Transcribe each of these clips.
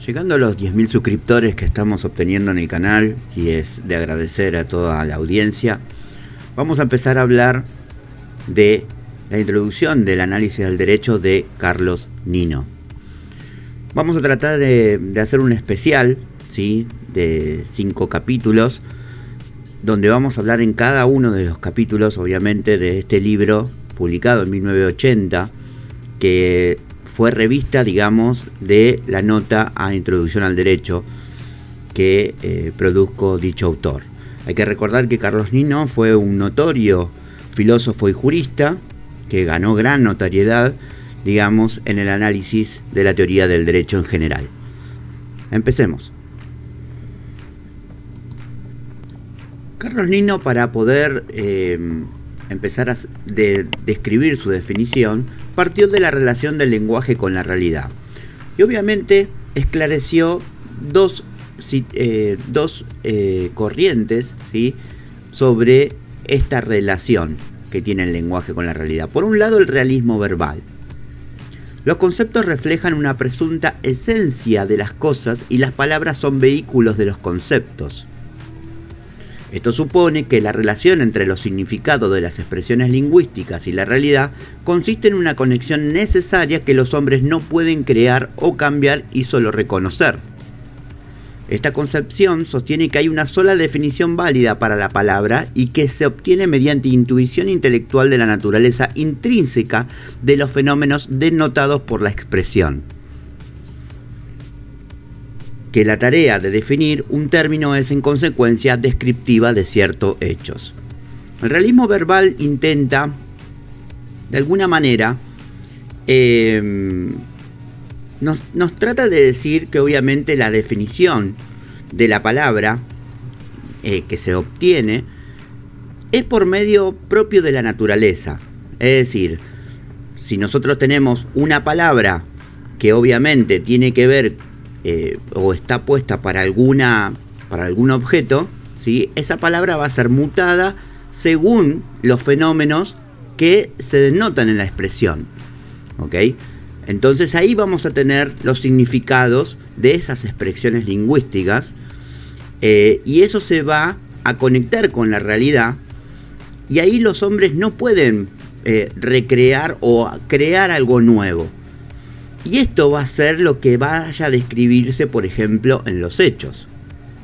Llegando a los 10.000 suscriptores que estamos obteniendo en el canal, y es de agradecer a toda la audiencia, vamos a empezar a hablar de la introducción del análisis del derecho de Carlos Nino. Vamos a tratar de hacer un especial, ¿sí?, de 5 capítulos, donde vamos a hablar en cada uno de los capítulos, obviamente, de este libro publicado en 1980, que fue revista, digamos, de la nota a Introducción al Derecho que produjo dicho autor. Hay que recordar que Carlos Nino fue un notorio filósofo y jurista que ganó gran notoriedad, digamos, en el análisis de la teoría del derecho en general. Empecemos. Carlos Nino, para poder empezar a describir su definición, partió de la relación del lenguaje con la realidad. Y obviamente esclareció dos corrientes, ¿sí?, sobre esta relación que tiene el lenguaje con la realidad. Por un lado, el realismo verbal. Los conceptos reflejan una presunta esencia de las cosas y las palabras son vehículos de los conceptos. Esto supone que la relación entre los significados de las expresiones lingüísticas y la realidad consiste en una conexión necesaria que los hombres no pueden crear o cambiar y solo reconocer. Esta concepción sostiene que hay una sola definición válida para la palabra y que se obtiene mediante intuición intelectual de la naturaleza intrínseca de los fenómenos denotados por la expresión. Que la tarea de definir un término es en consecuencia descriptiva de ciertos hechos. El realismo verbal intenta, de alguna manera, nos trata de decir que obviamente la definición de la palabra que se obtiene es por medio propio de la naturaleza. Es decir, si nosotros tenemos una palabra que obviamente tiene que ver o está puesta para algún objeto, ¿sí?, esa palabra va a ser mutada según los fenómenos que se denotan en la expresión. ¿Ok? Entonces ahí vamos a tener los significados de esas expresiones lingüísticas y eso se va a conectar con la realidad, y ahí los hombres no pueden recrear o crear algo nuevo. Y esto va a ser lo que vaya a describirse, por ejemplo, en los hechos,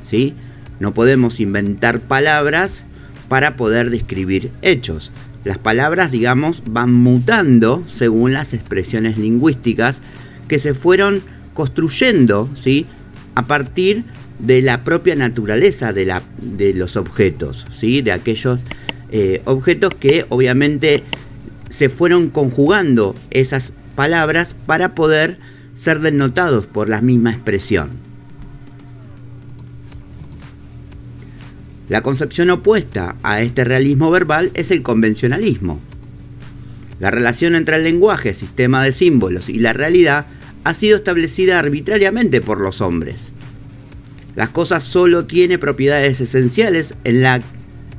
¿sí? No podemos inventar palabras para poder describir hechos. Las palabras, digamos, van mutando según las expresiones lingüísticas que se fueron construyendo, ¿sí?, a partir de la propia naturaleza de los objetos, ¿sí?, de aquellos objetos que obviamente se fueron conjugando esas palabras para poder ser denotados por la misma expresión. La concepción opuesta a este realismo verbal es el convencionalismo. La relación entre el lenguaje, sistema de símbolos y la realidad ha sido establecida arbitrariamente por los hombres. Las cosas solo tienen propiedades esenciales en la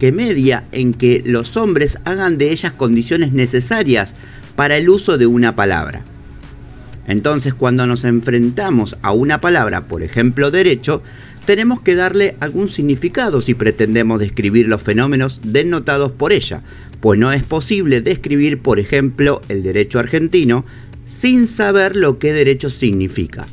que media en que los hombres hagan de ellas condiciones necesarias para el uso de una palabra. Entonces, cuando nos enfrentamos a una palabra, por ejemplo, derecho, tenemos que darle algún significado si pretendemos describir los fenómenos denotados por ella, pues no es posible describir, por ejemplo, el derecho argentino sin saber lo que derecho significa.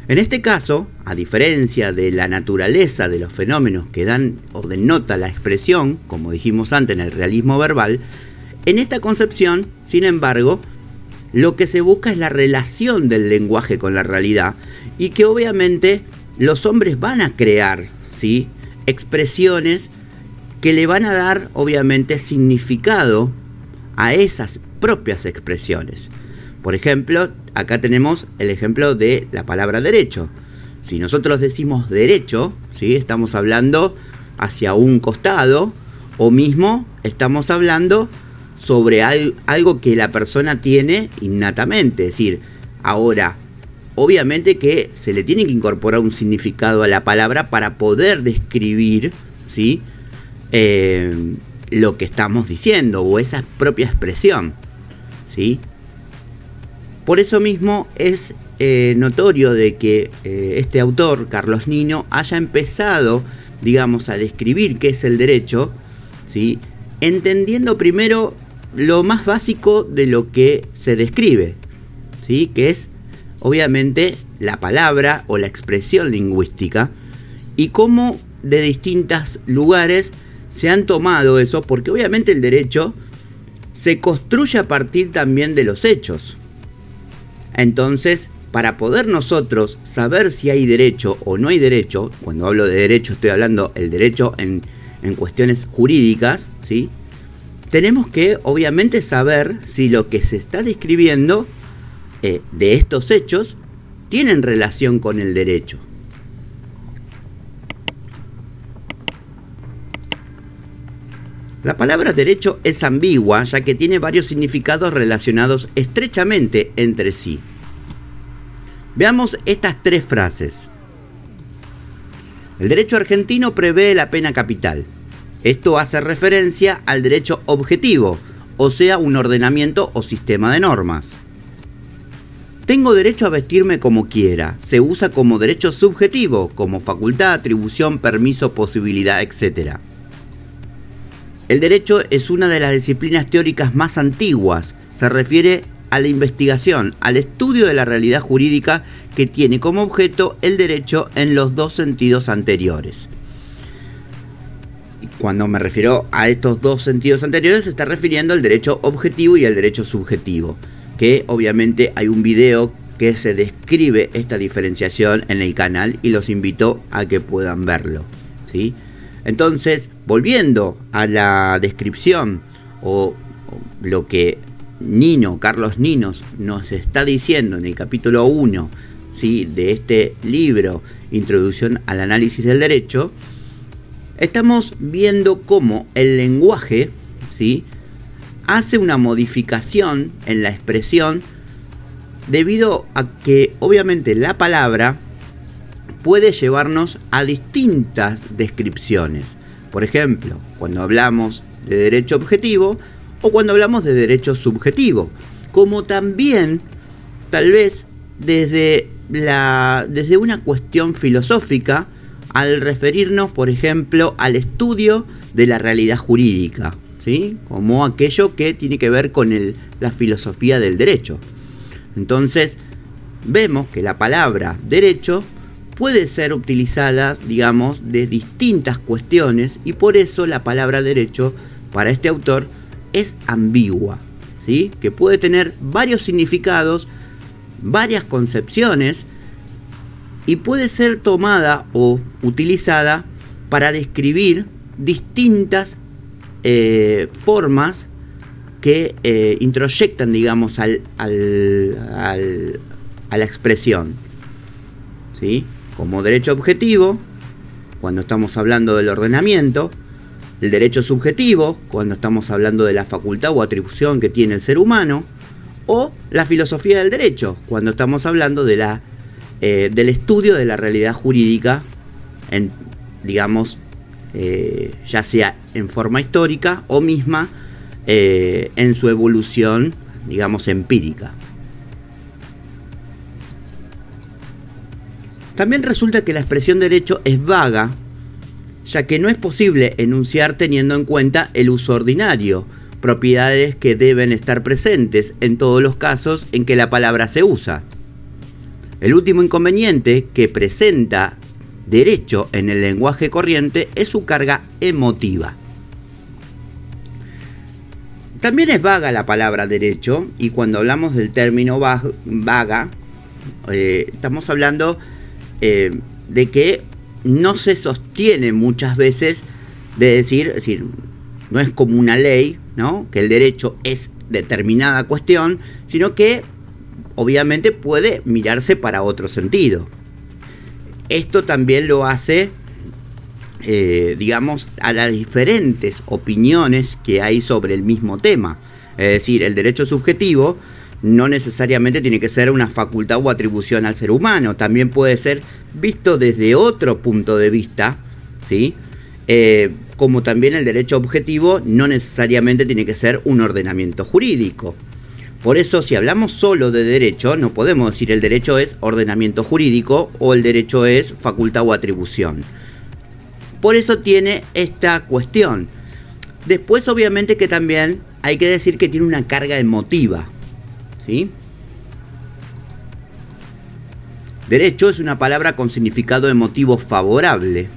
En este caso, a diferencia de la naturaleza de los fenómenos que dan o denota la expresión, como dijimos antes en el realismo verbal, en esta concepción, sin embargo, lo que se busca es la relación del lenguaje con la realidad, y que obviamente los hombres van a crear, ¿sí?, expresiones que le van a dar obviamente significado a esas propias expresiones. Por ejemplo, acá tenemos el ejemplo de la palabra derecho. Si nosotros decimos derecho, ¿sí?, estamos hablando hacia un costado, o mismo estamos hablando sobre algo que la persona tiene innatamente. Es decir, ahora, obviamente que se le tiene que incorporar un significado a la palabra para poder describir, ¿sí?, lo que estamos diciendo o esa propia expresión, ¿sí? Por eso mismo es notorio de que este autor, Carlos Nino, haya empezado, digamos, a describir qué es el derecho, ¿sí? Entendiendo primero lo más básico de lo que se describe, ¿sí? Que es obviamente la palabra o la expresión lingüística, y cómo de distintos lugares se han tomado eso, porque obviamente el derecho se construye a partir también de los hechos. Entonces, para poder nosotros saber si hay derecho o no hay derecho, cuando hablo de derecho estoy hablando del derecho en cuestiones jurídicas, ¿sí? Tenemos que obviamente saber si lo que se está describiendo de estos hechos tienen relación con el derecho. La palabra derecho es ambigua, ya que tiene varios significados relacionados estrechamente entre sí. Veamos estas tres frases. El derecho argentino prevé la pena capital. Esto hace referencia al derecho objetivo, o sea, un ordenamiento o sistema de normas. Tengo derecho a vestirme como quiera. Se usa como derecho subjetivo, como facultad, atribución, permiso, posibilidad, etc. El derecho es una de las disciplinas teóricas más antiguas. Se refiere a la investigación, al estudio de la realidad jurídica que tiene como objeto el derecho en los dos sentidos anteriores. Cuando me refiero a estos dos sentidos anteriores, se está refiriendo al derecho objetivo y al derecho subjetivo, que obviamente hay un video que se describe esta diferenciación en el canal y los invito a que puedan verlo, ¿sí? Entonces, volviendo a la descripción o lo que Carlos Nino nos está diciendo en el capítulo 1, ¿sí?, de este libro, Introducción al Análisis del Derecho, estamos viendo cómo el lenguaje, ¿sí?, hace una modificación en la expresión debido a que obviamente la palabra puede llevarnos a distintas descripciones. Por ejemplo, cuando hablamos de derecho objetivo o cuando hablamos de derecho subjetivo, como también tal vez desde una cuestión filosófica al referirnos, por ejemplo, al estudio de la realidad jurídica, ¿sí?, como aquello que tiene que ver con la filosofía del derecho. Entonces, vemos que la palabra derecho puede ser utilizada, digamos, de distintas cuestiones, y por eso la palabra derecho para este autor es ambigua, ¿sí?, que puede tener varios significados, varias concepciones, y puede ser tomada o utilizada para describir distintas formas que introyectan, digamos, a la expresión, ¿sí?, como derecho objetivo, cuando estamos hablando del ordenamiento; el derecho subjetivo, cuando estamos hablando de la facultad o atribución que tiene el ser humano; o la filosofía del derecho, cuando estamos hablando de del estudio de la realidad jurídica, digamos, ya sea en forma histórica o misma en su evolución, digamos, empírica. También resulta que la expresión derecho es vaga, ya que no es posible enunciar teniendo en cuenta el uso ordinario, propiedades que deben estar presentes en todos los casos en que la palabra se usa. El último inconveniente que presenta derecho en el lenguaje corriente es su carga emotiva. También es vaga la palabra derecho, y cuando hablamos del término vaga, estamos hablando de que no se sostiene muchas veces de decir, no es como una ley, ¿no?, que el derecho es determinada cuestión, sino que obviamente puede mirarse para otro sentido. Esto también lo hace, digamos, a las diferentes opiniones que hay sobre el mismo tema. Es decir, el derecho subjetivo no necesariamente tiene que ser una facultad o atribución al ser humano, también puede ser visto desde otro punto de vista, ¿sí?, como también el derecho objetivo no necesariamente tiene que ser un ordenamiento jurídico. Por eso, si hablamos solo de derecho, no podemos decir el derecho es ordenamiento jurídico o el derecho es facultad o atribución. Por eso tiene esta cuestión. Después, obviamente, que también hay que decir que tiene una carga emotiva, ¿sí? Derecho es una palabra con significado emotivo favorable.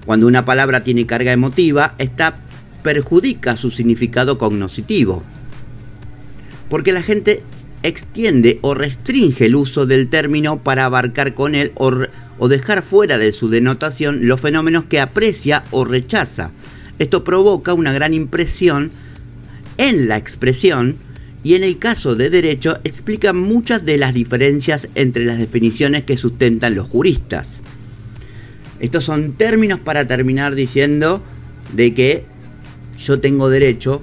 Cuando una palabra tiene carga emotiva, esta perjudica su significado cognoscitivo, porque la gente extiende o restringe el uso del término para abarcar con él o dejar fuera de su denotación los fenómenos que aprecia o rechaza. Esto provoca una gran impresión en la expresión y en el caso de derecho explica muchas de las diferencias entre las definiciones que sustentan los juristas. Estos son términos para terminar diciendo de que yo tengo derecho.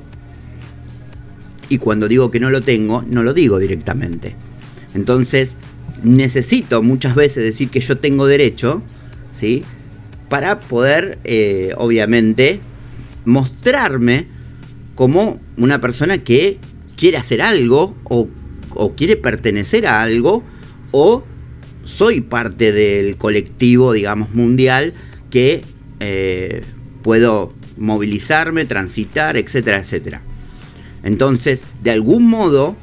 Y cuando digo que no lo tengo, no lo digo directamente. Entonces, necesito muchas veces decir que yo tengo derecho, ¿sí? Para poder, obviamente, mostrarme como una persona que quiere hacer algo o quiere pertenecer a algo, o soy parte del colectivo, digamos, mundial, que puedo movilizarme, transitar, etcétera, etcétera. Entonces, de algún modo,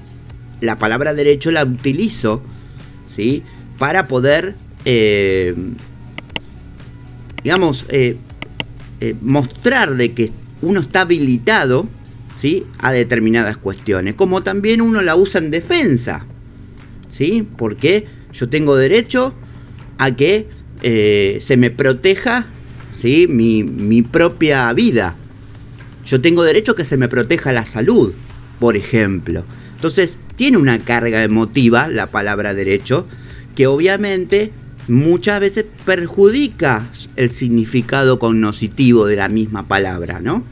la palabra derecho la utilizo, ¿sí? Para poder, mostrar de que uno está habilitado, ¿sí? A determinadas cuestiones. Como también uno la usa en defensa, ¿sí? Porque yo tengo derecho a que se me proteja, ¿sí? mi propia vida. Yo tengo derecho a que se me proteja la salud, por ejemplo. Entonces, tiene una carga emotiva la palabra derecho, que obviamente muchas veces perjudica el significado cognoscitivo de la misma palabra, ¿no?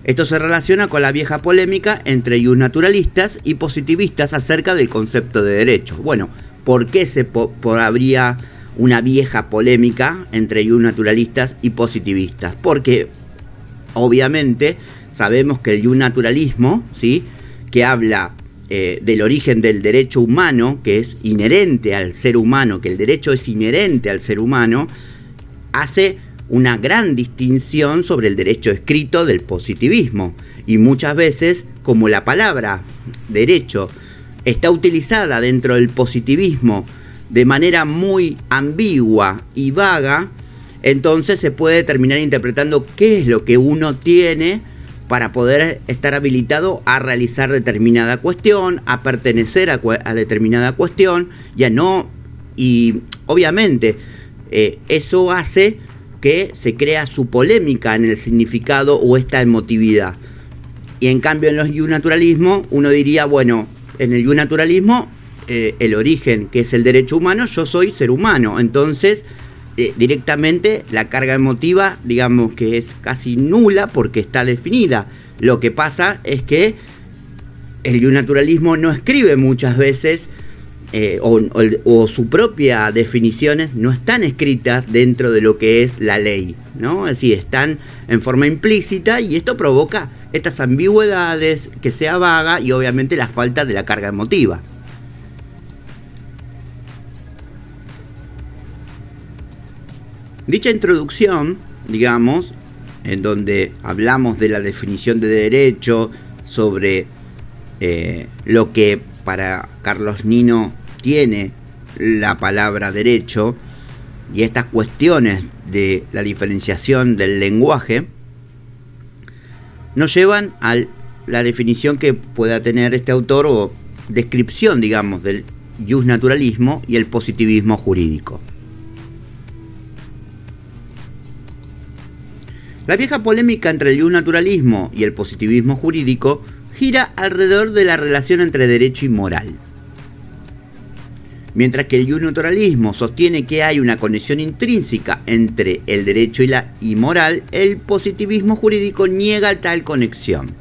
Esto se relaciona con la vieja polémica entre naturalistas y positivistas acerca del concepto de derecho. Bueno, ¿por qué habría una vieja polémica entre naturalistas y positivistas? Porque obviamente sabemos que el naturalismo, ¿sí? Que habla del origen del derecho humano, que es inherente al ser humano, que el derecho es inherente al ser humano, hace una gran distinción sobre el derecho escrito del positivismo. Y muchas veces, como la palabra derecho está utilizada dentro del positivismo de manera muy ambigua y vaga, entonces se puede terminar interpretando qué es lo que uno tiene para poder estar habilitado a realizar determinada cuestión, a pertenecer a determinada cuestión, ya no. Y obviamente eso hace que se crea su polémica en el significado o esta emotividad. Y en cambio en los naturalismos uno diría, bueno, en el naturalismo el origen, que es el derecho humano, yo soy ser humano. Entonces, directamente la carga emotiva, digamos que es casi nula porque está definida. Lo que pasa es que el naturalismo no escribe muchas veces, o sus propias definiciones no están escritas dentro de lo que es la ley, ¿no? Es decir, están en forma implícita y esto provoca estas ambigüedades, que sea vaga y obviamente la falta de la carga emotiva. Dicha introducción, digamos, en donde hablamos de la definición de derecho, sobre lo que para Carlos Nino tiene la palabra derecho y estas cuestiones de la diferenciación del lenguaje, nos llevan a la definición que pueda tener este autor o descripción, digamos, del justnaturalismo y el positivismo jurídico. La vieja polémica entre el justnaturalismo y el positivismo jurídico gira alrededor de la relación entre derecho y moral. Mientras que el justnaturalismo sostiene que hay una conexión intrínseca entre el derecho y moral, el positivismo jurídico niega tal conexión.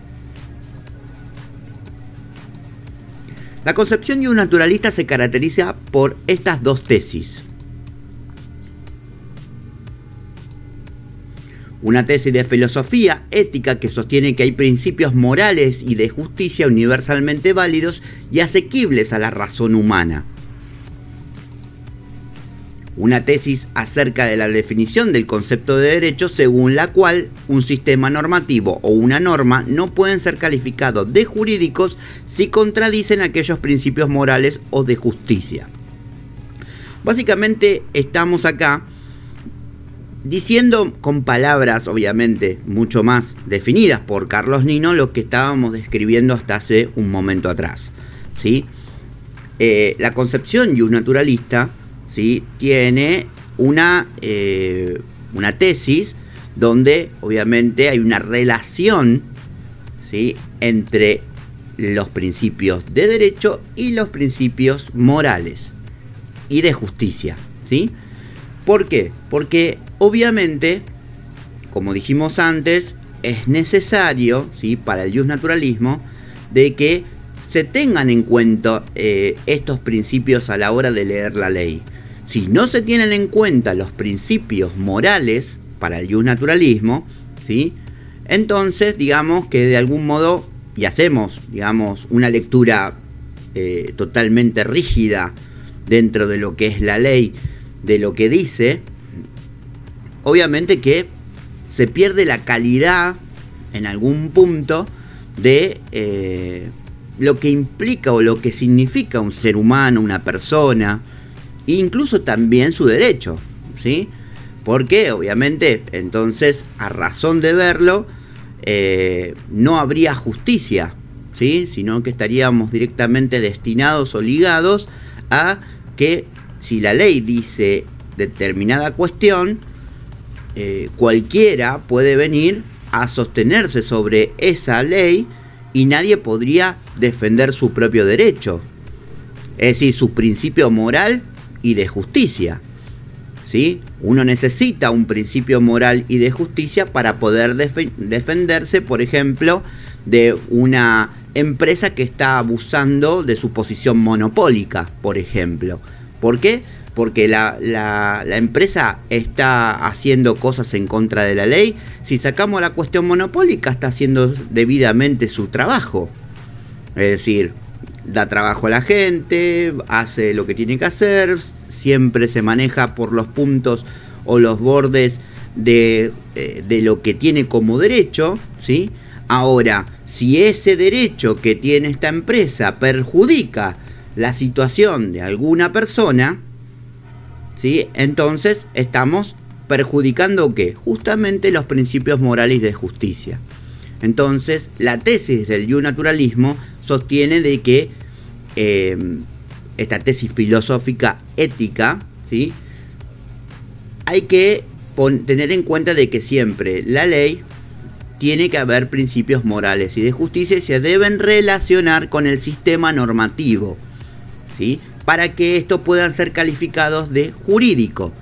La concepción justnaturalista se caracteriza por estas dos tesis. Una tesis de filosofía ética que sostiene que hay principios morales y de justicia universalmente válidos y asequibles a la razón humana. Una tesis acerca de la definición del concepto de derecho, según la cual un sistema normativo o una norma no pueden ser calificados de jurídicos si contradicen aquellos principios morales o de justicia. Básicamente estamos acá diciendo con palabras obviamente mucho más definidas por Carlos Nino lo que estábamos describiendo hasta hace un momento atrás, ¿sí? La concepción iusnaturalista, ¿sí?, tiene una tesis donde obviamente hay una relación, ¿sí?, entre los principios de derecho y los principios morales y de justicia, ¿sí? ¿Por qué? Porque obviamente, como dijimos antes, es necesario, ¿sí?, para el iusnaturalismo de que se tengan en cuenta estos principios a la hora de leer la ley. Si no se tienen en cuenta los principios morales para el iusnaturalismo, ¿sí?, entonces digamos que de algún modo, y hacemos digamos una lectura totalmente rígida dentro de lo que es la ley, de lo que dice, obviamente que se pierde la calidad en algún punto de lo que implica o lo que significa un ser humano, una persona, e incluso también su derecho, ¿sí? Porque obviamente entonces, a razón de verlo, no habría justicia, ¿sí?, sino que estaríamos directamente destinados o ligados a que si la ley dice determinada cuestión, cualquiera puede venir a sostenerse sobre esa ley y nadie podría defender su propio derecho, es decir, su principio moral y de justicia, ¿sí? Uno necesita un principio moral y de justicia para poder defenderse, por ejemplo, de una empresa que está abusando de su posición monopólica, por ejemplo. ¿Por qué? Porque la empresa está haciendo cosas en contra de la ley. Si sacamos la cuestión monopólica, está haciendo debidamente su trabajo. Es decir, da trabajo a la gente, hace lo que tiene que hacer, siempre se maneja por los puntos o los bordes de lo que tiene como derecho, ¿sí? Ahora, si ese derecho que tiene esta empresa perjudica la situación de alguna persona, ¿sí?, entonces estamos perjudicando ¿qué? Justamente los principios morales de justicia. Entonces, la tesis del iusnaturalismo sostiene de que esta tesis filosófica ética, ¿sí?, hay que tener en cuenta de que siempre la ley tiene que haber principios morales y de justicia y se deben relacionar con el sistema normativo, ¿sí?, para que estos puedan ser calificados de jurídico.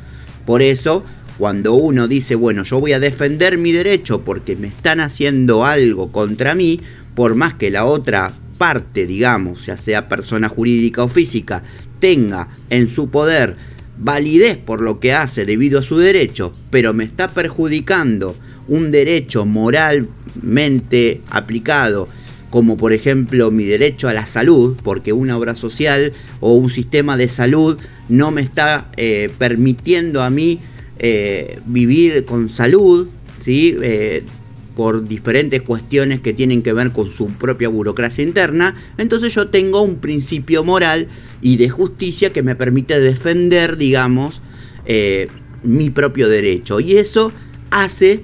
Por eso, cuando uno dice, bueno, yo voy a defender mi derecho porque me están haciendo algo contra mí, por más que la otra parte, digamos, ya sea persona jurídica o física, tenga en su poder validez por lo que hace debido a su derecho, pero me está perjudicando un derecho moralmente aplicado, como por ejemplo mi derecho a la salud, porque una obra social o un sistema de salud no me está permitiendo a mí vivir con salud, ¿sí?, por diferentes cuestiones que tienen que ver con su propia burocracia interna. Entonces yo tengo un principio moral y de justicia que me permite defender, digamos, mi propio derecho, y eso hace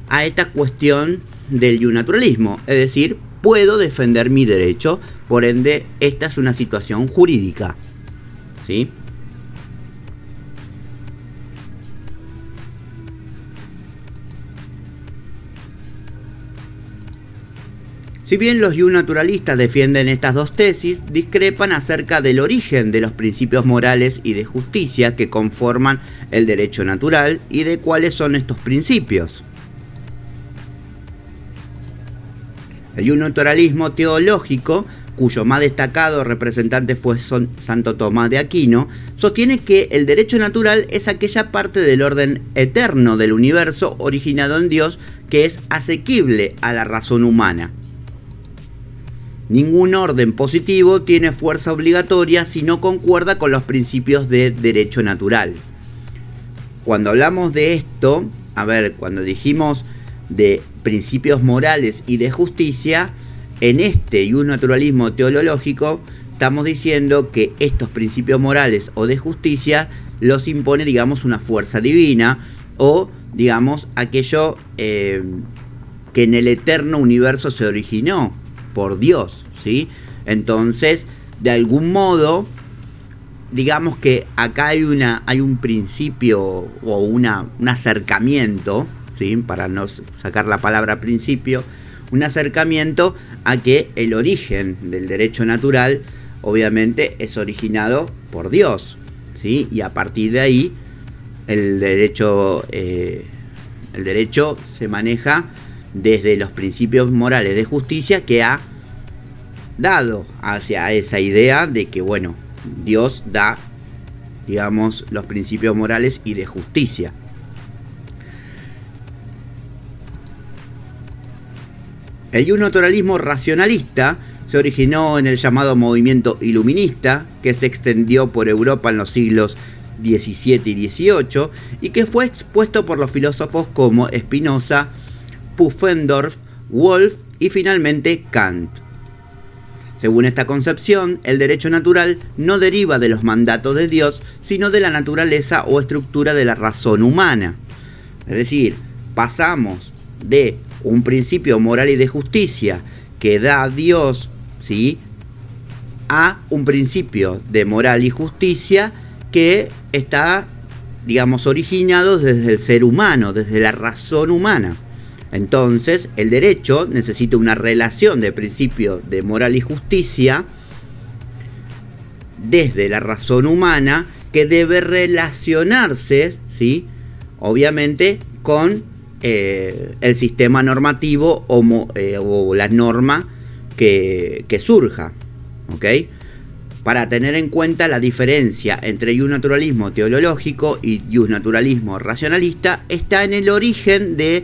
a esta cuestión del iusnaturalismo, es decir, puedo defender mi derecho, por ende esta es una situación jurídica, ¿sí? Si bien los iusnaturalistas defienden estas dos tesis, discrepan acerca del origen de los principios morales y de justicia que conforman el derecho natural y de cuáles son estos principios. El iusnaturalismo teológico cuyo más destacado representante fue Santo Tomás de Aquino, sostiene que el derecho natural es aquella parte del orden eterno del universo originado en Dios que es asequible a la razón humana. Ningún orden positivo tiene fuerza obligatoria si no concuerda con los principios de derecho natural. Cuando hablamos de esto, cuando dijimos de principios morales y de justicia, en este naturalismo teológico estamos diciendo que estos principios morales o de justicia los impone, digamos, una fuerza divina o, digamos, aquello que en el eterno universo se originó por Dios, ¿sí? Entonces, de algún modo, digamos que acá hay un principio o un acercamiento, ¿sí? Para no sacar la palabra principio, un acercamiento a que el origen del derecho natural obviamente es originado por Dios, ¿sí? Y a partir de ahí el derecho se maneja desde los principios morales de justicia que ha dado hacia esa idea de que, bueno, Dios da, digamos, los principios morales y de justicia. El naturalismo racionalista se originó en el llamado movimiento iluminista, que se extendió por Europa en los siglos XVII y XVIII y que fue expuesto por los filósofos como Spinoza, Pufendorf, Wolff y finalmente Kant. Según esta concepción, el derecho natural no deriva de los mandatos de Dios, sino de la naturaleza o estructura de la razón humana. Es decir, pasamos de un principio moral y de justicia que da Dios, ¿sí?, a un principio de moral y justicia que está, digamos, originado desde el ser humano, desde la razón humana. Entonces, el derecho necesita una relación de principio de moral y justicia desde la razón humana que debe relacionarse, ¿sí?, obviamente, con el sistema normativo o la norma que surja, ¿ok? Para tener en cuenta la diferencia entre naturalismo teológico y naturalismo racionalista está en el origen de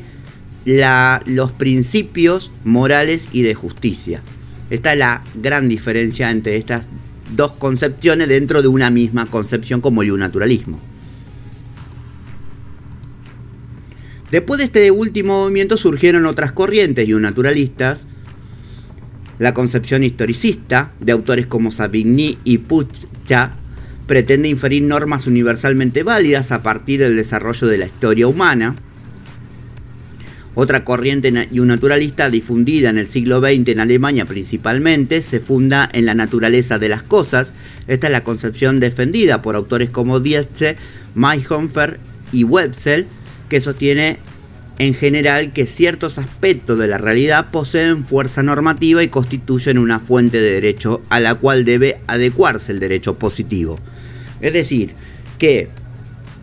los principios morales y de justicia. Esta es la gran diferencia entre estas dos concepciones dentro de una misma concepción como el naturalismo. Después de este último movimiento surgieron otras corrientes naturalistas. La concepción historicista, de autores como Savigny y Pucha, pretende inferir normas universalmente válidas a partir del desarrollo de la historia humana. Otra corriente naturalista difundida en el siglo XX en Alemania principalmente se funda en la naturaleza de las cosas. Esta es la concepción defendida por autores como Dietze, Mayhofer y Wetzel, que sostiene en general que ciertos aspectos de la realidad poseen fuerza normativa y constituyen una fuente de derecho a la cual debe adecuarse el derecho positivo. Es decir, que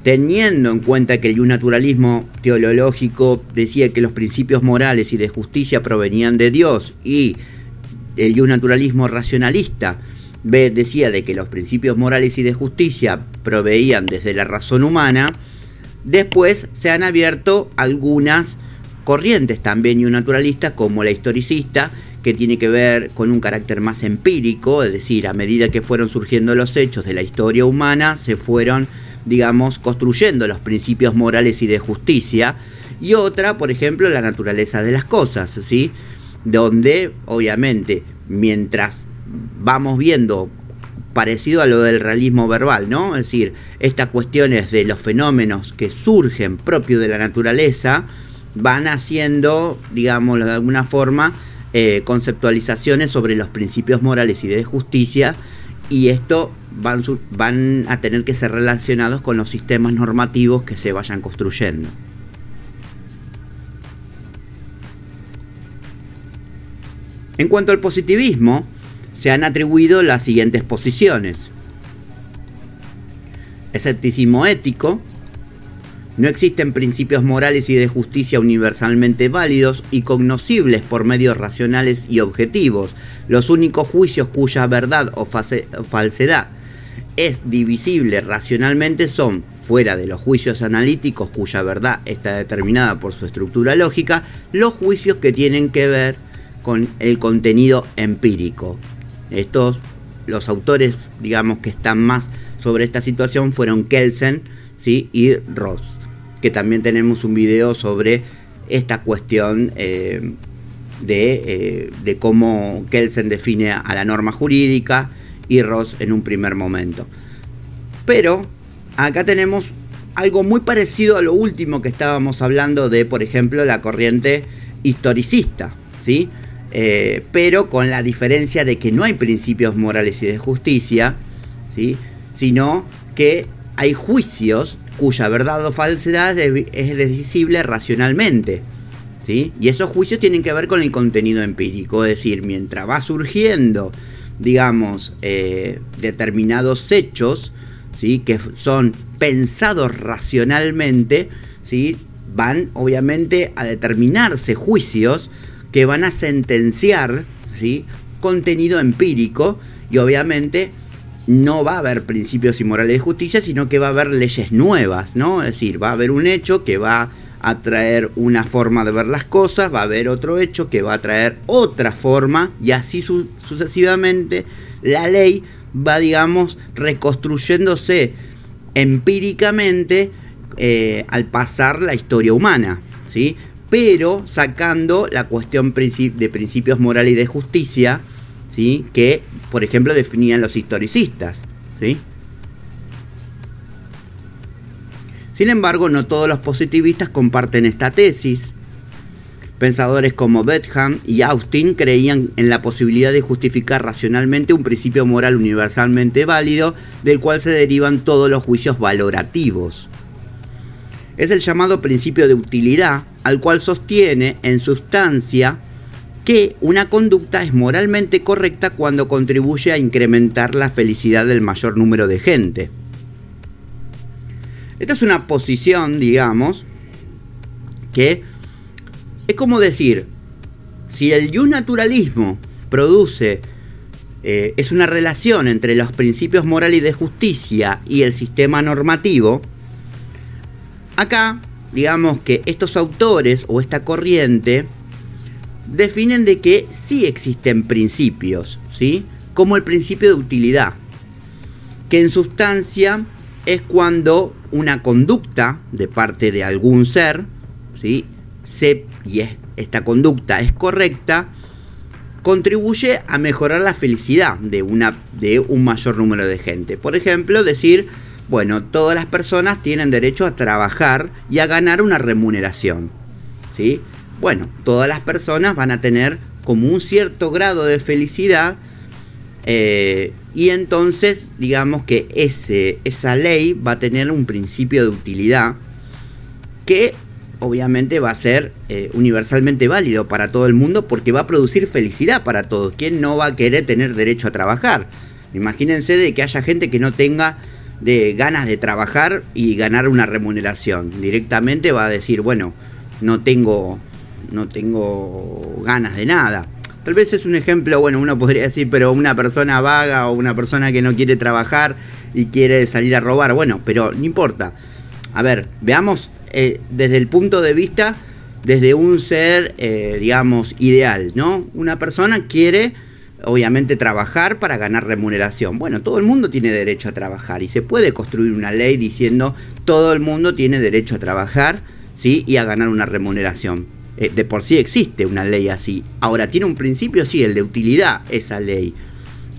teniendo en cuenta que el naturalismo teológico decía que los principios morales y de justicia provenían de Dios y el naturalismo racionalista decía de que los principios morales y de justicia proveían desde la razón humana, después se han abierto algunas corrientes también naturalistas como la historicista, que tiene que ver con un carácter más empírico, es decir, a medida que fueron surgiendo los hechos de la historia humana, se fueron, digamos, construyendo los principios morales y de justicia. Y otra, por ejemplo, la naturaleza de las cosas, ¿sí?, donde obviamente mientras vamos viendo, parecido a lo del realismo verbal, ¿no?, es decir, estas cuestiones de los fenómenos que surgen propios de la naturaleza van haciendo, digamos, de alguna forma, conceptualizaciones sobre los principios morales y de justicia, y esto van a tener que ser relacionados con los sistemas normativos que se vayan construyendo. En cuanto al positivismo, se han atribuido las siguientes posiciones: escepticismo ético, No existen principios morales y de justicia universalmente válidos y cognoscibles por medios racionales y objetivos. Los únicos juicios cuya verdad o falsedad es divisible racionalmente son, fuera de los juicios analíticos cuya verdad está determinada por su estructura lógica, los juicios que tienen que ver con el contenido empírico. Estos, los autores, digamos, que están más sobre esta situación fueron Kelsen, ¿sí? Y Ross, que también tenemos un video sobre esta cuestión de cómo Kelsen define a la norma jurídica y Ross en un primer momento. Pero acá tenemos algo muy parecido a lo último que estábamos hablando de, por ejemplo, la corriente historicista, ¿sí? Pero con la diferencia de que no hay principios morales y de justicia, ¿sí? Sino que hay juicios cuya verdad o falsedad es decisible racionalmente, ¿sí? Y esos juicios tienen que ver con el contenido empírico, es decir, mientras va surgiendo, digamos, determinados hechos, ¿sí? Que son pensados racionalmente, ¿sí? Van obviamente a determinarse juicios que van a sentenciar, ¿sí? Contenido empírico, y obviamente no va a haber principios y morales de justicia, sino que va a haber leyes nuevas, ¿no? Es decir, va a haber un hecho que va a traer una forma de ver las cosas, va a haber otro hecho que va a traer otra forma, y así sucesivamente la ley va, digamos, reconstruyéndose empíricamente al pasar la historia humana, ¿sí? Pero sacando la cuestión de principios morales y de justicia, ¿sí? Que, por ejemplo, definían los historicistas, ¿sí? Sin embargo, no todos los positivistas comparten esta tesis. Pensadores como Bentham y Austin creían en la posibilidad de justificar racionalmente un principio moral universalmente válido, del cual se derivan todos los juicios valorativos. Es el llamado principio de utilidad, al cual sostiene en sustancia que una conducta es moralmente correcta cuando contribuye a incrementar la felicidad del mayor número de gente. Esta es una posición, digamos, que es como decir, si el naturalismo produce, es una relación entre los principios morales y de justicia y el sistema normativo, acá, digamos que estos autores o esta corriente definen de que sí existen principios, ¿sí? Como el principio de utilidad, que en sustancia es cuando una conducta de parte de algún ser, ¿sí? Esta conducta es correcta, contribuye a mejorar la felicidad de un mayor número de gente. Por ejemplo, decir, bueno, todas las personas tienen derecho a trabajar y a ganar una remuneración, ¿sí? Bueno, todas las personas van a tener como un cierto grado de felicidad, y entonces digamos que esa ley va a tener un principio de utilidad que obviamente va a ser universalmente válido para todo el mundo, porque va a producir felicidad para todos. ¿Quién no va a querer tener derecho a trabajar? Imagínense de que haya gente que no tenga ganas de trabajar y ganar una remuneración. Directamente va a decir, bueno, no tengo ganas de nada. Tal vez es un ejemplo, bueno, uno podría decir, pero una persona vaga o una persona que no quiere trabajar y quiere salir a robar, bueno, pero no importa. A ver, veamos desde el punto de vista, desde un ser, digamos, ideal, ¿no? Una persona quiere, obviamente, trabajar para ganar remuneración. Bueno, todo el mundo tiene derecho a trabajar y se puede construir una ley diciendo todo el mundo tiene derecho a trabajar, ¿sí? Y a ganar una remuneración. De por sí existe una ley así. Ahora, tiene un principio, sí, el de utilidad, esa ley,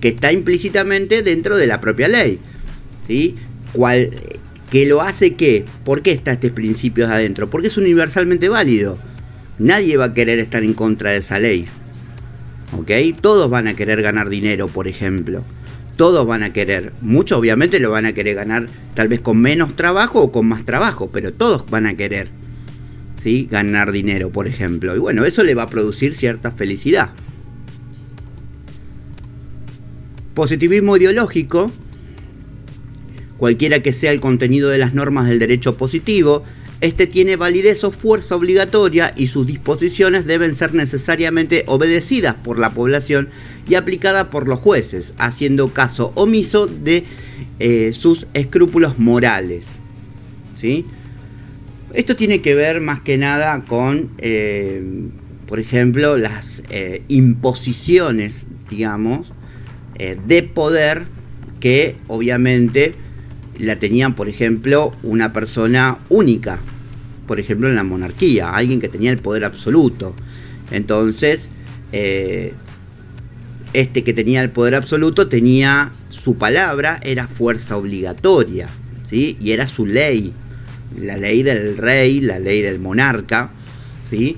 que está implícitamente dentro de la propia ley, ¿sí? ¿Qué lo hace qué? ¿Por qué está este principio adentro? Porque es universalmente válido. Nadie va a querer estar en contra de esa ley, ¿ok? Todos van a querer ganar dinero, por ejemplo. Todos van a querer. Muchos obviamente lo van a querer ganar tal vez con menos trabajo o con más trabajo, pero todos van a querer, ¿sí? Ganar dinero, por ejemplo. Y bueno, eso le va a producir cierta felicidad. Positivismo ideológico, cualquiera que sea el contenido de las normas del derecho positivo, este tiene validez o fuerza obligatoria y sus disposiciones deben ser necesariamente obedecidas por la población y aplicadas por los jueces, haciendo caso omiso de sus escrúpulos morales. ¿Sí? Esto tiene que ver más que nada con, por ejemplo, las imposiciones, digamos, de poder que obviamente la tenían, por ejemplo, una persona única, por ejemplo en la monarquía, alguien que tenía el poder absoluto. Entonces, este que tenía el poder absoluto tenía su palabra, era fuerza obligatoria, ¿sí? Y era su ley, la ley del rey, la ley del monarca, ¿sí?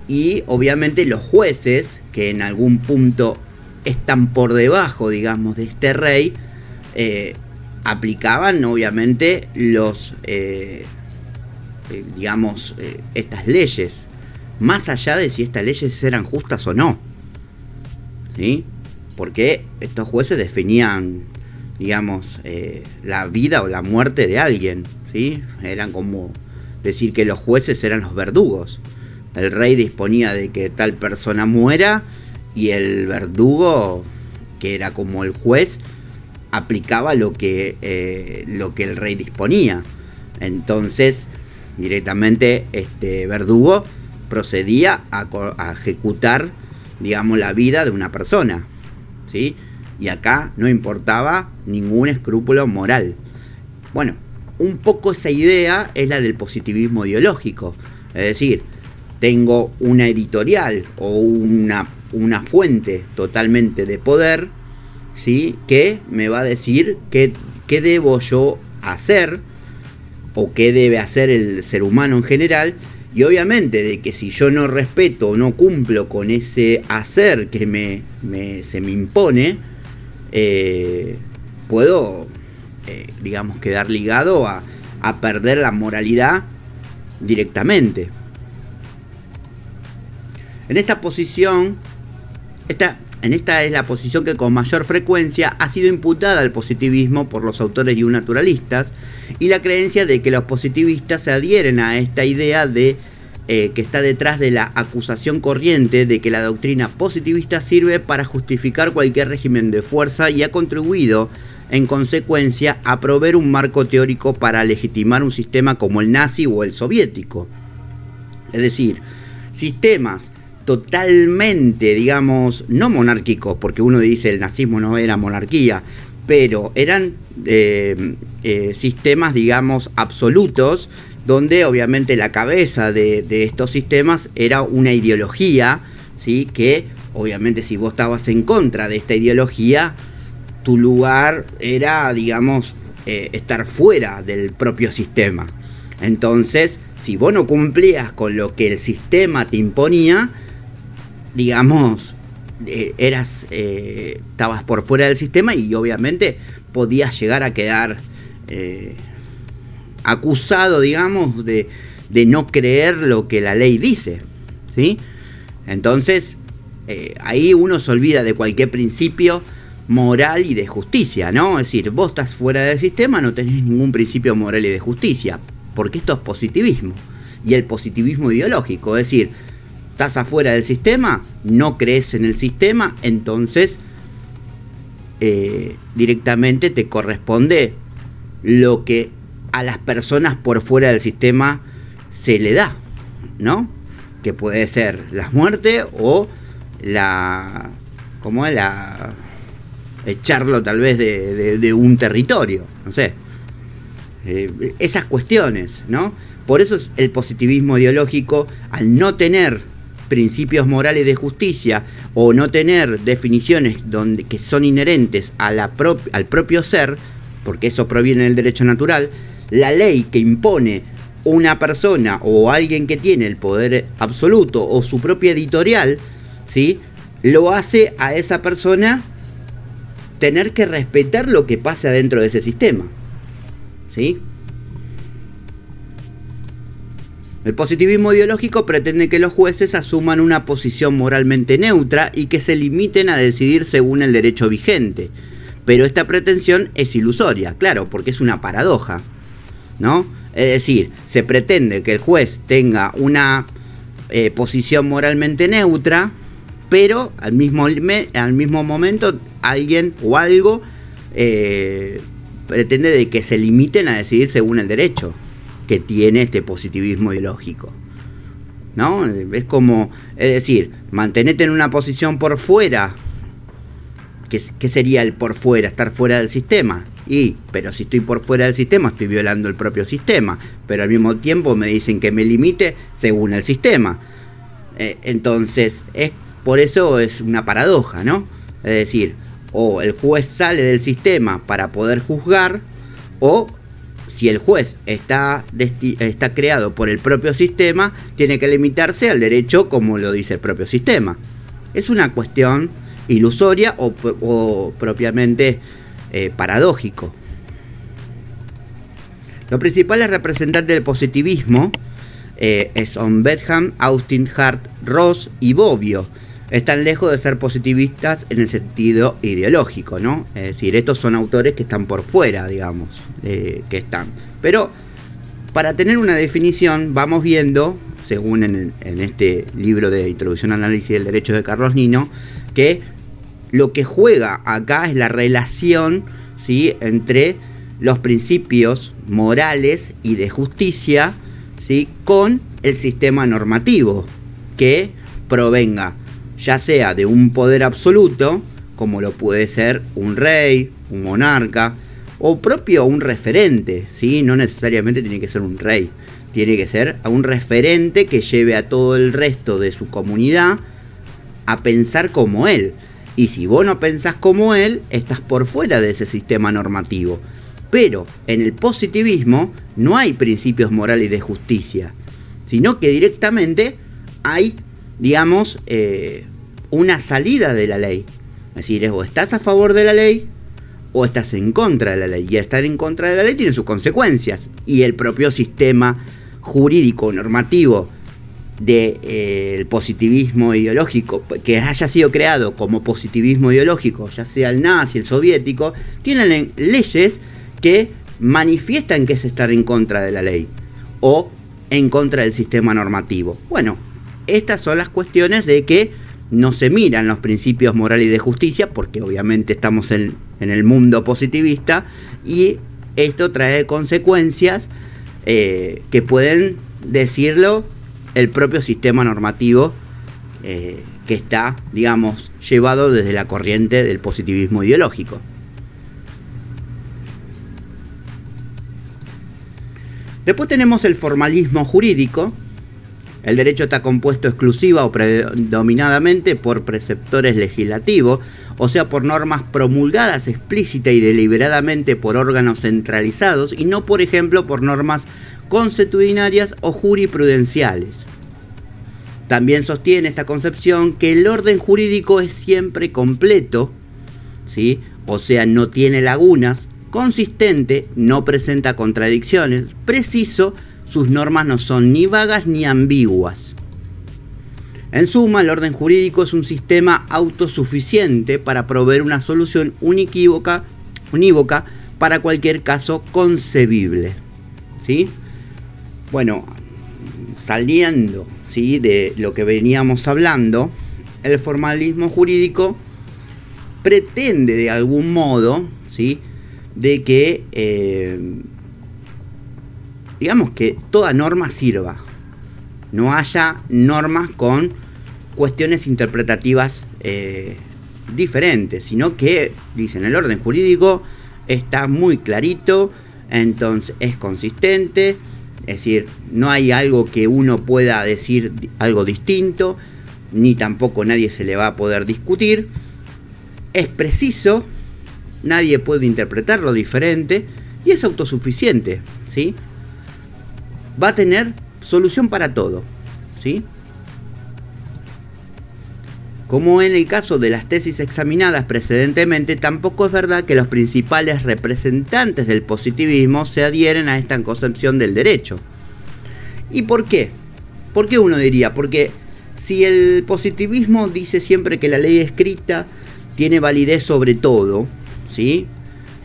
Y obviamente los jueces, que en algún punto están por debajo, digamos, de este rey, aplicaban obviamente los estas leyes, más allá de si estas leyes eran justas o no, ¿sí? Porque estos jueces definían, digamos, la vida o la muerte de alguien, ¿sí? Eran como decir que los jueces eran los verdugos. El rey disponía de que tal persona muera y el verdugo, que era como el juez, aplicaba lo que el rey disponía. Entonces, directamente este verdugo procedía a ejecutar, digamos, la vida de una persona, ¿sí? Y acá no importaba ningún escrúpulo moral. Bueno, un poco esa idea es la del positivismo ideológico. Es decir, tengo una editorial o una fuente totalmente de poder, ¿sí? Que me va a decir qué debo yo hacer o qué debe hacer el ser humano en general. Y obviamente de que si yo no respeto o no cumplo con ese hacer que se me impone, puedo, digamos, quedar ligado a perder la moralidad directamente. En esta posición, esta es la posición que con mayor frecuencia ha sido imputada al positivismo por los autores y naturalistas, y la creencia de que los positivistas se adhieren a esta idea de que está detrás de la acusación corriente de que la doctrina positivista sirve para justificar cualquier régimen de fuerza y ha contribuido en consecuencia a proveer un marco teórico para legitimar un sistema como el nazi o el soviético. Es decir, sistemas totalmente, digamos, no monárquicos, porque uno dice el nazismo no era monarquía, pero eran sistemas, digamos, absolutos, donde obviamente la cabeza de estos sistemas era una ideología, ¿sí? Que obviamente si vos estabas en contra de esta ideología, tu lugar era, digamos, estar fuera del propio sistema. Entonces, si vos no cumplías con lo que el sistema te imponía, digamos, estabas por fuera del sistema y obviamente podías llegar a quedar acusado, digamos, de no creer lo que la ley dice, ¿sí? Entonces, ahí uno se olvida de cualquier principio moral y de justicia, ¿no? Es decir, vos estás fuera del sistema, no tenés ningún principio moral y de justicia, porque esto es positivismo, y el positivismo ideológico, es decir, estás afuera del sistema, no crees en el sistema, entonces directamente te corresponde lo que a las personas por fuera del sistema se le da, ¿no? Que puede ser la muerte o echarlo tal vez de un territorio, no sé. Esas cuestiones, ¿no? Por eso es el positivismo ideológico, al no tener principios morales de justicia o no tener definiciones que son inherentes al propio ser, porque eso proviene del derecho natural, la ley que impone una persona o alguien que tiene el poder absoluto o su propia editorial, ¿sí? Lo hace a esa persona tener que respetar lo que pasa dentro de ese sistema, ¿sí? El positivismo ideológico pretende que los jueces asuman una posición moralmente neutra y que se limiten a decidir según el derecho vigente. Pero esta pretensión es ilusoria, claro, porque es una paradoja, ¿no? Es decir, se pretende que el juez tenga una posición moralmente neutra, pero al mismo momento alguien o algo pretende de que se limiten a decidir según el derecho que tiene este positivismo ideológico, ¿no? Es decir, mantenerte en una posición por fuera. ¿Qué sería el por fuera? Estar fuera del sistema. Pero si estoy por fuera del sistema, estoy violando el propio sistema. Pero al mismo tiempo me dicen que me limite según el sistema. Entonces, por eso es una paradoja, ¿no? Es decir, o el juez sale del sistema para poder juzgar, o si el juez está creado por el propio sistema, tiene que limitarse al derecho como lo dice el propio sistema. Es una cuestión ilusoria o propiamente paradójico. Los principales representantes del positivismo son Bentham, Austin, Hart, Ross y Bobbio. Están lejos de ser positivistas en el sentido ideológico, ¿no? Es decir, estos son autores que están por fuera, digamos, que están. Pero para tener una definición, vamos viendo, según en este libro de Introducción al Análisis del Derecho de Carlos Nino, que lo que juega acá es la relación, ¿sí?, entre los principios morales y de justicia, ¿sí?, con el sistema normativo que provenga ya sea de un poder absoluto, como lo puede ser un rey, un monarca, o propio un referente, ¿sí? No necesariamente tiene que ser un rey, tiene que ser un referente que lleve a todo el resto de su comunidad a pensar como él. Y si vos no pensás como él, estás por fuera de ese sistema normativo. Pero en el positivismo no hay principios morales de justicia, sino que directamente hay, digamos, una salida de la ley. Es decir, o estás a favor de la ley o estás en contra de la ley. Y estar en contra de la ley tiene sus consecuencias. Y el propio sistema jurídico normativo del positivismo ideológico, que haya sido creado como positivismo ideológico, ya sea el nazi, el soviético, tienen leyes que manifiestan que es estar en contra de la ley o en contra del sistema normativo. Bueno, estas son las cuestiones de que no se miran los principios morales y de justicia, porque obviamente estamos en el mundo positivista, y esto trae consecuencias que pueden decirlo el propio sistema normativo que está, digamos, llevado desde la corriente del positivismo ideológico. Después tenemos el formalismo jurídico. El derecho está compuesto exclusiva o predominadamente por preceptores legislativos, o sea, por normas promulgadas explícita y deliberadamente por órganos centralizados, y no, por ejemplo, por normas consuetudinarias o jurisprudenciales. También sostiene esta concepción que el orden jurídico es siempre completo, ¿sí?, o sea, no tiene lagunas, consistente, no presenta contradicciones, preciso. Sus normas no son ni vagas ni ambiguas. En suma, el orden jurídico es un sistema autosuficiente para proveer una solución unívoca para cualquier caso concebible, ¿sí? Bueno, saliendo, ¿sí?, de lo que veníamos hablando, el formalismo jurídico pretende de algún modo, ¿sí?, de que digamos que toda norma sirva, no haya normas con cuestiones interpretativas diferentes, sino que, dicen, el orden jurídico está muy clarito, entonces es consistente, es decir, no hay algo que uno pueda decir algo distinto, ni tampoco nadie se le va a poder discutir, es preciso, nadie puede interpretarlo diferente y es autosuficiente, ¿sí? Va a tener solución para todo, ¿sí? Como en el caso de las tesis examinadas precedentemente, tampoco es verdad que los principales representantes del positivismo se adhieren a esta concepción del derecho. ¿Y por qué? ¿Por qué uno diría? Porque si el positivismo dice siempre que la ley escrita tiene validez sobre todo, ¿sí?,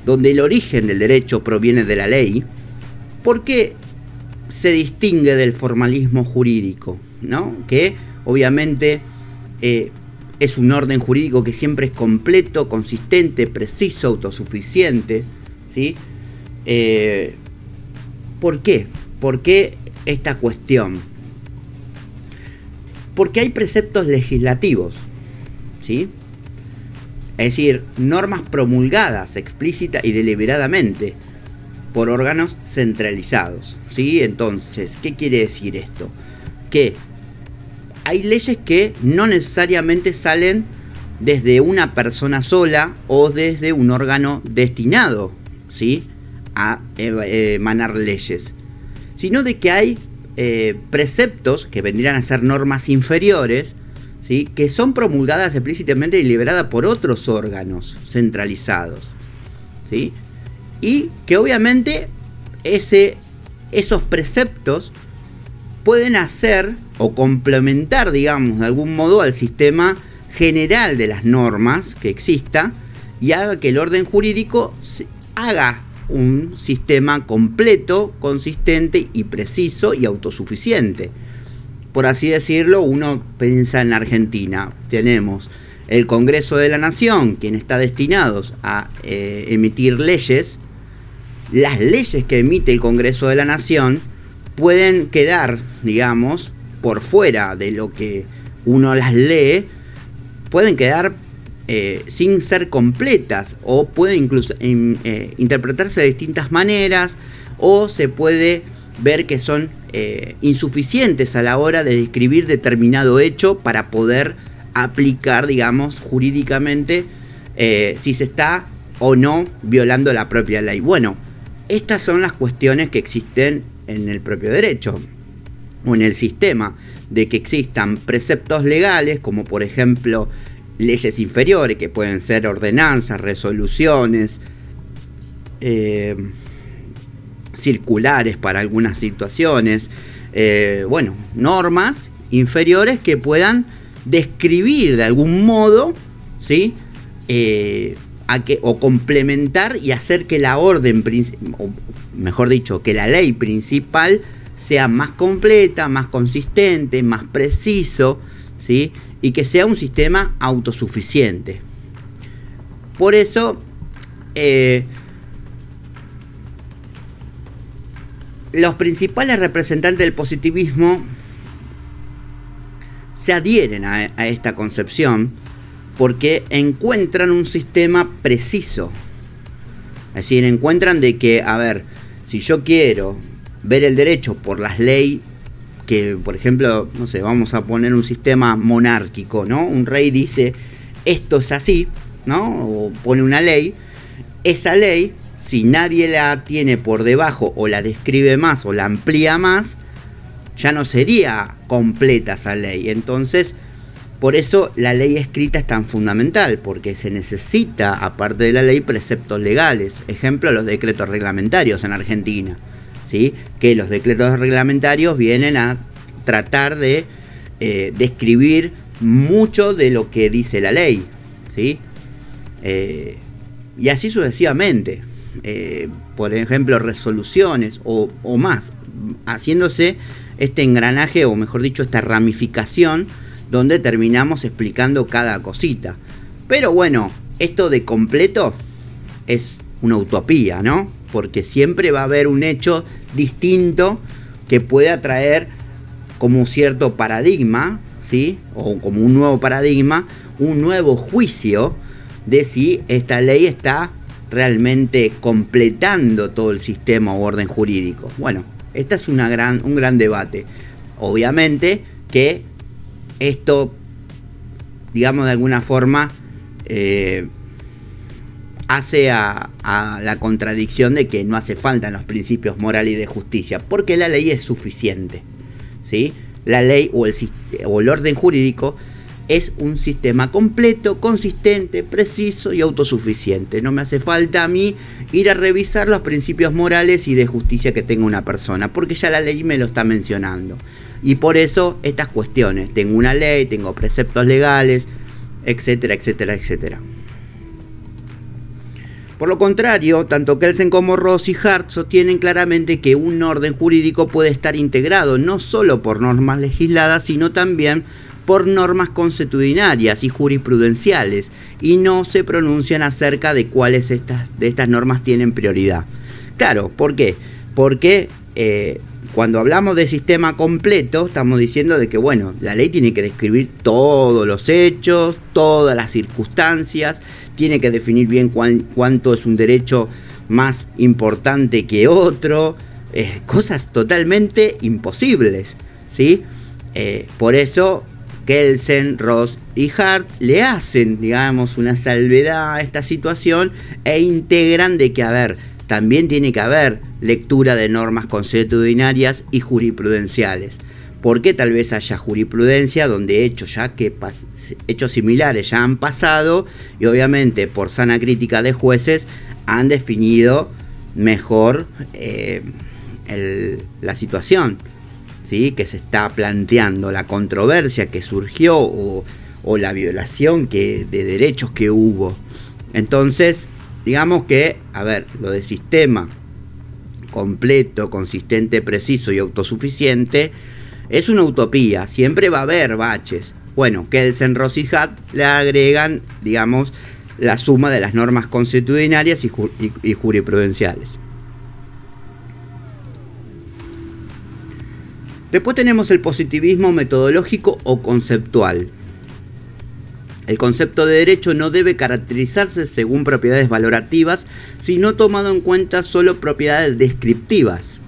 donde el origen del derecho proviene de la ley, ¿por qué se distingue del formalismo jurídico, ¿no? Que obviamente es un orden jurídico que siempre es completo, consistente, preciso, autosuficiente, ¿sí? ¿Por qué? ¿Por qué esta cuestión? Porque hay preceptos legislativos, ¿sí? Es decir, normas promulgadas explícita y deliberadamente por órganos centralizados, ¿sí? Entonces, ¿qué quiere decir esto? Que hay leyes que no necesariamente salen desde una persona sola o desde un órgano destinado, ¿sí?, a emanar leyes, sino de que hay preceptos que vendrían a ser normas inferiores, ¿sí?, que son promulgadas explícitamente y deliberadas por otros órganos centralizados, ¿sí?, y que obviamente esos preceptos pueden hacer o complementar, digamos, de algún modo al sistema general de las normas que exista y haga que el orden jurídico haga un sistema completo, consistente y preciso y autosuficiente. Por así decirlo, uno piensa en Argentina, tenemos el Congreso de la Nación, quien está destinado a emitir leyes. Las leyes que emite el Congreso de la Nación pueden quedar, digamos, por fuera de lo que uno las lee, pueden quedar sin ser completas, o pueden incluso interpretarse de distintas maneras, o se puede ver que son insuficientes a la hora de describir determinado hecho para poder aplicar, digamos, jurídicamente si se está o no violando la propia ley. Bueno, estas son las cuestiones que existen en el propio derecho o en el sistema, de que existan preceptos legales, como por ejemplo leyes inferiores, que pueden ser ordenanzas, resoluciones, circulares para algunas situaciones, normas inferiores que puedan describir de algún modo, ¿sí?, o complementar y hacer que la orden, o mejor dicho, que la ley principal sea más completa, más consistente, más preciso, ¿sí?, y que sea un sistema autosuficiente. Por eso, los principales representantes del positivismo se adhieren a esta concepción porque encuentran un sistema preciso. Es decir, encuentran de que, a ver, si yo quiero ver el derecho por las leyes, que por ejemplo, no sé, vamos a poner un sistema monárquico, ¿no? Un rey dice, esto es así, ¿no? O pone una ley. Esa ley, si nadie la tiene por debajo o la describe más o la amplía más, ya no sería completa esa ley. Entonces, por eso la ley escrita es tan fundamental, porque se necesita, aparte de la ley, preceptos legales. Ejemplo, los decretos reglamentarios en Argentina, ¿sí?, que los decretos reglamentarios vienen a tratar de describir mucho de lo que dice la ley, ¿sí? Y así sucesivamente. Por ejemplo, resoluciones o más, haciéndose este engranaje, o mejor dicho, esta ramificación, donde terminamos explicando cada cosita. Pero bueno, esto de completo es una utopía, ¿no? Porque siempre va a haber un hecho distinto que pueda traer como cierto paradigma, ¿sí?, o como un nuevo paradigma, un nuevo juicio de si esta ley está realmente completando todo el sistema o orden jurídico. Bueno, este es un gran debate. Obviamente que esto, digamos, de alguna forma hace a la contradicción de que no hace falta los principios morales y de justicia, porque la ley es suficiente, ¿sí? La ley o el orden jurídico es un sistema completo, consistente, preciso y autosuficiente. No me hace falta a mí ir a revisar los principios morales y de justicia que tenga una persona, porque ya la ley me lo está mencionando. Y por eso estas cuestiones, tengo una ley, tengo preceptos legales, etcétera, etcétera, etcétera. Por lo contrario, tanto Kelsen como Ross y Hart sostienen claramente que un orden jurídico puede estar integrado no solo por normas legisladas, sino también por normas consuetudinarias y jurisprudenciales, y no se pronuncian acerca de cuáles de estas normas tienen prioridad. Claro, ¿por qué? Porque cuando hablamos de sistema completo, estamos diciendo de que, bueno, la ley tiene que describir todos los hechos, todas las circunstancias, tiene que definir bien cuánto es un derecho más importante que otro, cosas totalmente imposibles, ¿sí? Por eso Kelsen, Ross y Hart le hacen, digamos, una salvedad a esta situación e integran de que, a ver, también tiene que haber lectura de normas consuetudinarias y jurisprudenciales. Porque tal vez haya jurisprudencia donde hechos similares ya han pasado y obviamente por sana crítica de jueces han definido mejor la situación, ¿sí?, que se está planteando, la controversia que surgió o la violación de derechos que hubo. Entonces, digamos que, a ver, lo de sistema completo, consistente, preciso y autosuficiente es una utopía, siempre va a haber baches. Bueno, Kelsen, Ross y Hart le agregan, digamos, la suma de las normas consuetudinarias y jurisprudenciales. Después tenemos el positivismo metodológico o conceptual. El concepto de derecho no debe caracterizarse según propiedades valorativas, sino tomando en cuenta solo propiedades descriptivas.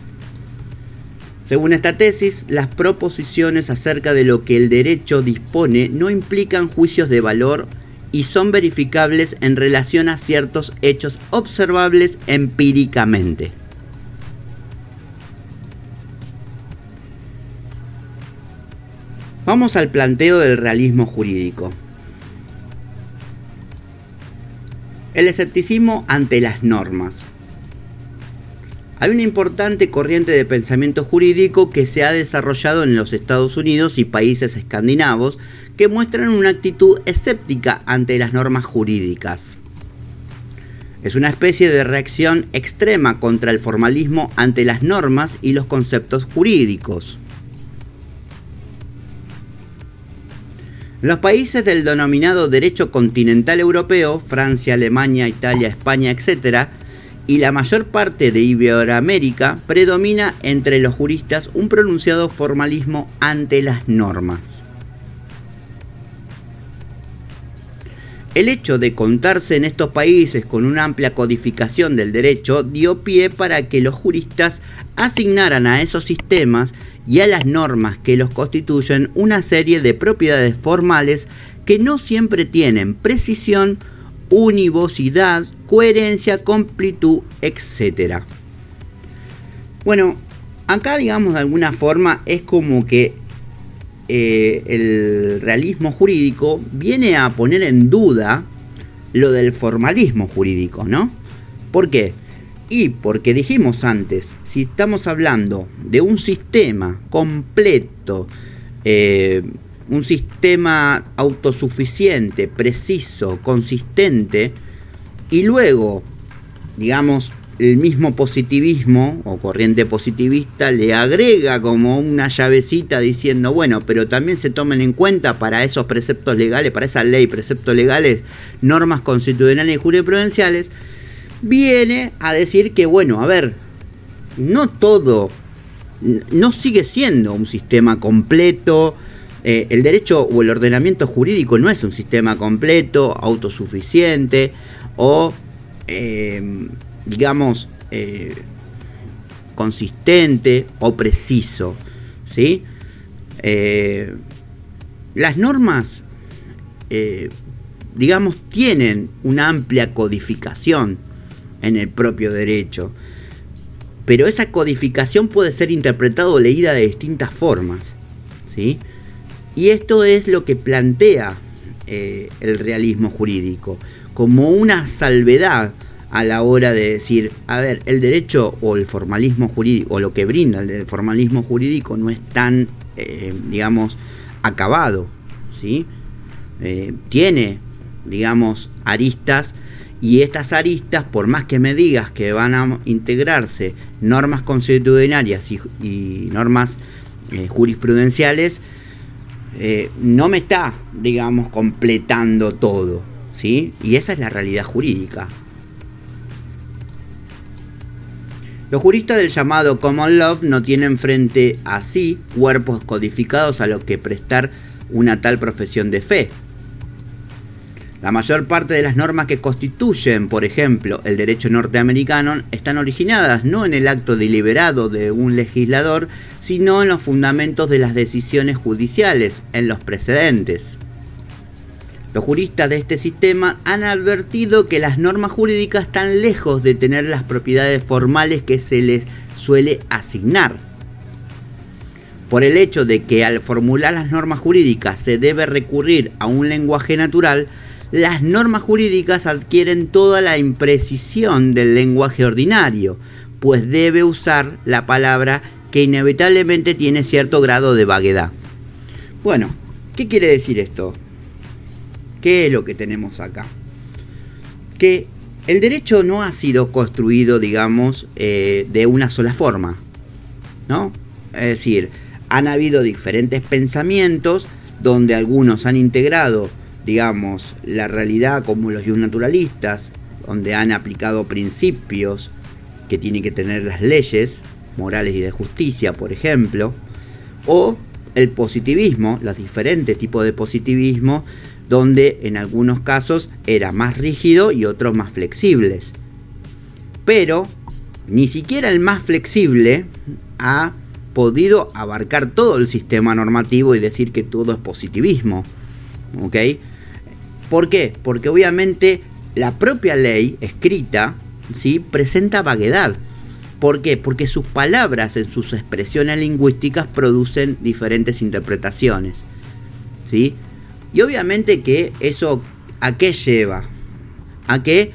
Según esta tesis, las proposiciones acerca de lo que el derecho dispone no implican juicios de valor y son verificables en relación a ciertos hechos observables empíricamente. Vamos al planteo del realismo jurídico. El escepticismo ante las normas. Hay una importante corriente de pensamiento jurídico que se ha desarrollado en los Estados Unidos y países escandinavos que muestran una actitud escéptica ante las normas jurídicas. Es una especie de reacción extrema contra el formalismo ante las normas y los conceptos jurídicos. Los países del denominado derecho continental europeo, Francia, Alemania, Italia, España, etc., y la mayor parte de Iberoamérica, predomina entre los juristas un pronunciado formalismo ante las normas. El hecho de contarse en estos países con una amplia codificación del derecho dio pie para que los juristas asignaran a esos sistemas y a las normas que los constituyen una serie de propiedades formales que no siempre tienen precisión, univocidad, coherencia, completud, etc. Bueno, acá, digamos, de alguna forma es como que el realismo jurídico viene a poner en duda lo del formalismo jurídico, ¿no? ¿Por qué? Y porque dijimos antes, si estamos hablando de un sistema completo, un sistema autosuficiente, preciso, consistente, y luego, digamos, el mismo positivismo o corriente positivista le agrega como una llavecita diciendo, bueno, pero también se tomen en cuenta para esos preceptos legales, para esa ley, preceptos legales, normas constitucionales y jurisprudenciales, viene a decir que, bueno, a ver, no todo, no sigue siendo un sistema completo. El derecho o el ordenamiento jurídico no es un sistema completo, autosuficiente o, digamos, consistente o preciso, ¿sí? Las normas, digamos, tienen una amplia codificación en el propio derecho, pero esa codificación puede ser interpretada o leída de distintas formas, ¿sí? Y esto es lo que plantea el realismo jurídico, como una salvedad a la hora de decir, a ver, el derecho o el formalismo jurídico, o lo que brinda el formalismo jurídico no es tan, digamos, acabado, ¿sí? Tiene, digamos, aristas Y estas aristas, por más que me digas que van a integrarse normas consuetudinarias y normas jurisprudenciales, no me está, digamos, completando todo, ¿sí? Y esa es la realidad jurídica. Los juristas del llamado Common Law no tienen frente a sí cuerpos codificados a los que prestar una tal profesión de fe. La mayor parte de las normas que constituyen, por ejemplo, el derecho norteamericano, están originadas no en el acto deliberado de un legislador, sino en los fundamentos de las decisiones judiciales, en los precedentes. Los juristas de este sistema han advertido que las normas jurídicas están lejos de tener las propiedades formales que se les suele asignar. Por el hecho de que al formular las normas jurídicas se debe recurrir a un lenguaje natural, las normas jurídicas adquieren toda la imprecisión del lenguaje ordinario, pues debe usar la palabra que inevitablemente tiene cierto grado de vaguedad. Bueno, ¿qué quiere decir esto? ¿Qué es lo que tenemos acá? Que el derecho no ha sido construido, digamos, de una sola forma, ¿no? Es decir, han habido diferentes pensamientos donde algunos han integrado, digamos, la realidad como los naturalistas, donde han aplicado principios que tienen que tener las leyes morales y de justicia, por ejemplo, o el positivismo, los diferentes tipos de positivismo, donde en algunos casos era más rígido y otros más flexibles. Pero ni siquiera el más flexible ha podido abarcar todo el sistema normativo y decir que todo es positivismo, ¿ok? ¿Por qué? Porque obviamente la propia ley escrita, ¿sí?, presenta vaguedad. ¿Por qué? Porque sus palabras en sus expresiones lingüísticas producen diferentes interpretaciones, ¿sí? Y obviamente que eso, ¿a qué lleva? A que,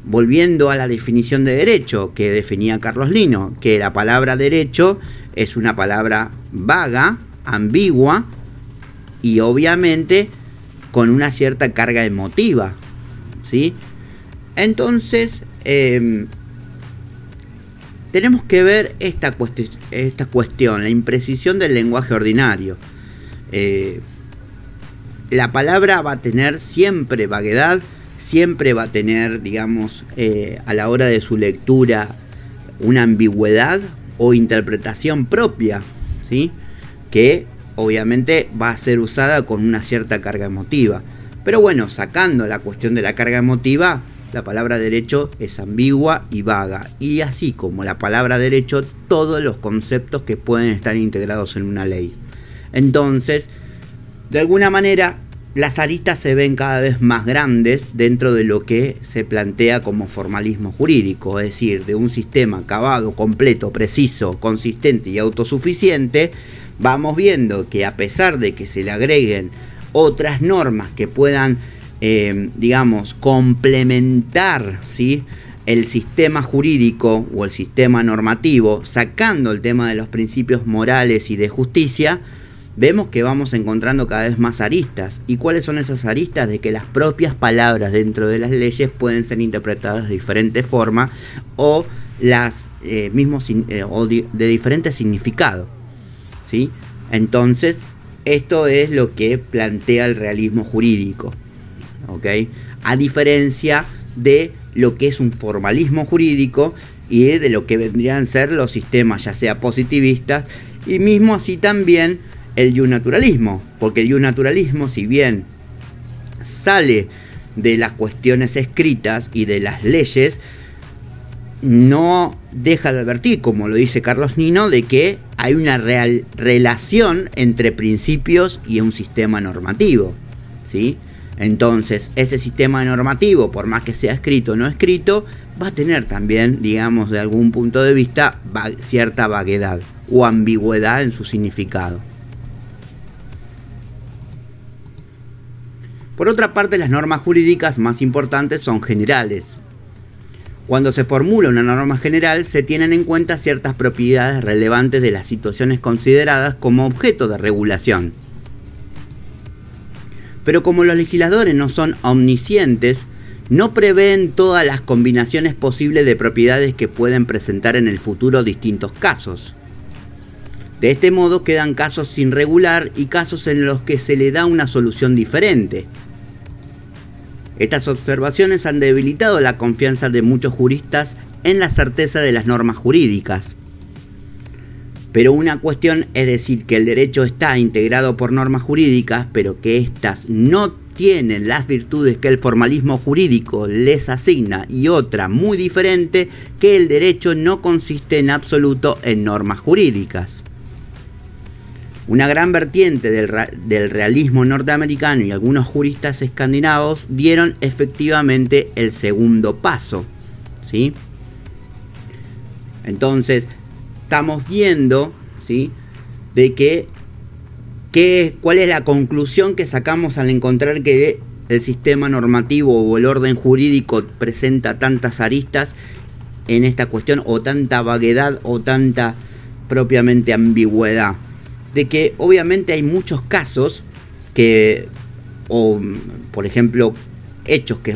volviendo a la definición de derecho que definía Carlos Lino, que la palabra derecho es una palabra vaga, ambigua y obviamente con una cierta carga emotiva, ¿sí? Entonces, tenemos que ver esta cuestión, la imprecisión del lenguaje ordinario. La palabra va a tener siempre vaguedad, siempre va a tener, digamos, a la hora de su lectura, una ambigüedad o interpretación propia, ¿sí?, que obviamente va a ser usada con una cierta carga emotiva. Pero bueno, sacando la cuestión de la carga emotiva, la palabra derecho es ambigua y vaga. Y así como la palabra derecho, todos los conceptos que pueden estar integrados en una ley. Entonces, de alguna manera, las aristas se ven cada vez más grandes dentro de lo que se plantea como formalismo jurídico, es decir, de un sistema acabado, completo, preciso, consistente y autosuficiente. Vamos viendo que a pesar de que se le agreguen otras normas que puedan, digamos, complementar, ¿sí?, el sistema jurídico o el sistema normativo, sacando el tema de los principios morales y de justicia, vemos que vamos encontrando cada vez más aristas. ¿Y cuáles son esas aristas? De que las propias palabras dentro de las leyes pueden ser interpretadas de diferente forma o las o de diferente significado, ¿sí? Entonces, esto es lo que plantea el realismo jurídico, ¿ok? A diferencia de lo que es un formalismo jurídico y de lo que vendrían a ser los sistemas, ya sea positivistas, y mismo así también el naturalismo, porque el naturalismo, si bien sale de las cuestiones escritas y de las leyes, no deja de advertir, como lo dice Carlos Lino, de que hay una real relación entre principios y un sistema normativo, ¿sí? Entonces, ese sistema normativo, por más que sea escrito o no escrito, va a tener también, digamos, de algún punto de vista, cierta vaguedad o ambigüedad en su significado. Por otra parte, las normas jurídicas más importantes son generales. Cuando se formula una norma general, se tienen en cuenta ciertas propiedades relevantes de las situaciones consideradas como objeto de regulación. Pero como los legisladores no son omniscientes, no prevén todas las combinaciones posibles de propiedades que pueden presentar en el futuro distintos casos. De este modo quedan casos sin regular y casos en los que se le da una solución diferente. Estas observaciones han debilitado la confianza de muchos juristas en la certeza de las normas jurídicas. Pero una cuestión es decir que el derecho está integrado por normas jurídicas, pero que éstas no tienen las virtudes que el formalismo jurídico les asigna, y otra muy diferente, que el derecho no consiste en absoluto en normas jurídicas. Una gran vertiente del realismo norteamericano y algunos juristas escandinavos dieron efectivamente el segundo paso, ¿sí? Entonces, estamos viendo, ¿sí?, de cuál es la conclusión que sacamos al encontrar que el sistema normativo o el orden jurídico presenta tantas aristas en esta cuestión, o tanta vaguedad o tanta propiamente ambigüedad. De que obviamente hay muchos casos o por ejemplo hechos que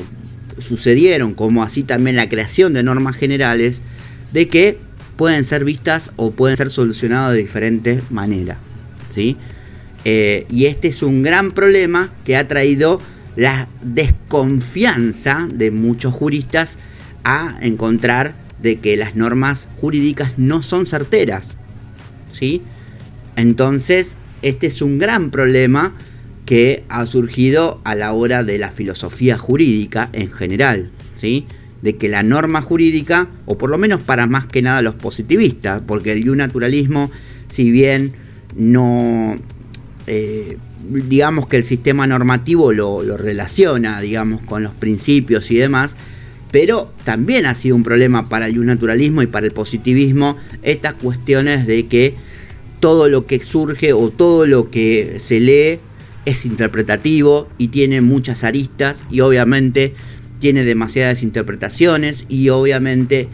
sucedieron, como así también la creación de normas generales, de que pueden ser vistas o pueden ser solucionadas de diferentes maneras, ¿sí? Y este es un gran problema que ha traído la desconfianza de muchos juristas a encontrar de que las normas jurídicas no son certeras, ¿sí? Entonces, este es un gran problema que ha surgido a la hora de la filosofía jurídica en general, ¿sí? De que la norma jurídica, o por lo menos para más que nada los positivistas, porque el naturalismo, si bien no, digamos que el sistema normativo lo relaciona, digamos, con los principios y demás, pero también ha sido un problema para el naturalismo y para el positivismo estas cuestiones de que todo lo que surge o todo lo que se lee es interpretativo y tiene muchas aristas, y obviamente tiene demasiadas interpretaciones, y obviamente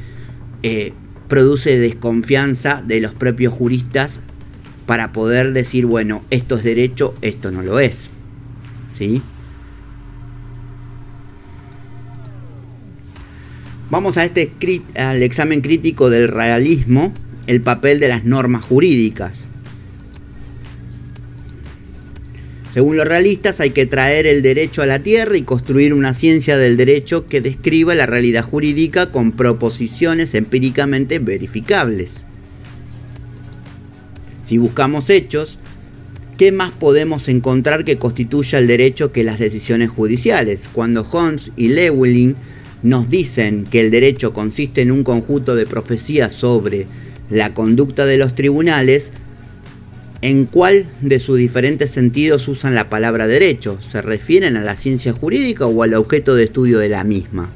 produce desconfianza de los propios juristas para poder decir, bueno, esto es derecho, esto no lo es, ¿sí? Vamos al examen crítico del realismo, el papel de las normas jurídicas. Según los realistas, hay que traer el derecho a la tierra y construir una ciencia del derecho que describa la realidad jurídica con proposiciones empíricamente verificables. Si buscamos hechos, ¿qué más podemos encontrar que constituya el derecho que las decisiones judiciales? Cuando Holmes y Llewellyn nos dicen que el derecho consiste en un conjunto de profecías sobre la conducta de los tribunales, ¿en cuál de sus diferentes sentidos usan la palabra derecho? ¿Se refieren a la ciencia jurídica o al objeto de estudio de la misma?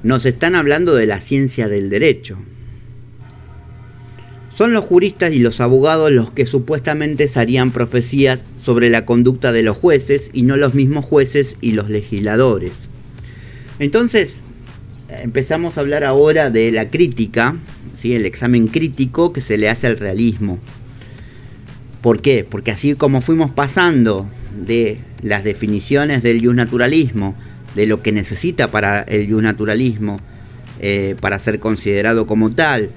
Nos están hablando de la ciencia del derecho. Son los juristas y los abogados los que supuestamente harían profecías sobre la conducta de los jueces, y no los mismos jueces y los legisladores. Entonces, empezamos a hablar ahora de la crítica, ¿sí? El examen crítico que se le hace al realismo. ¿Por qué? Porque así como fuimos pasando de las definiciones del justnaturalismo, de lo que necesita para el justnaturalismo para ser considerado como tal,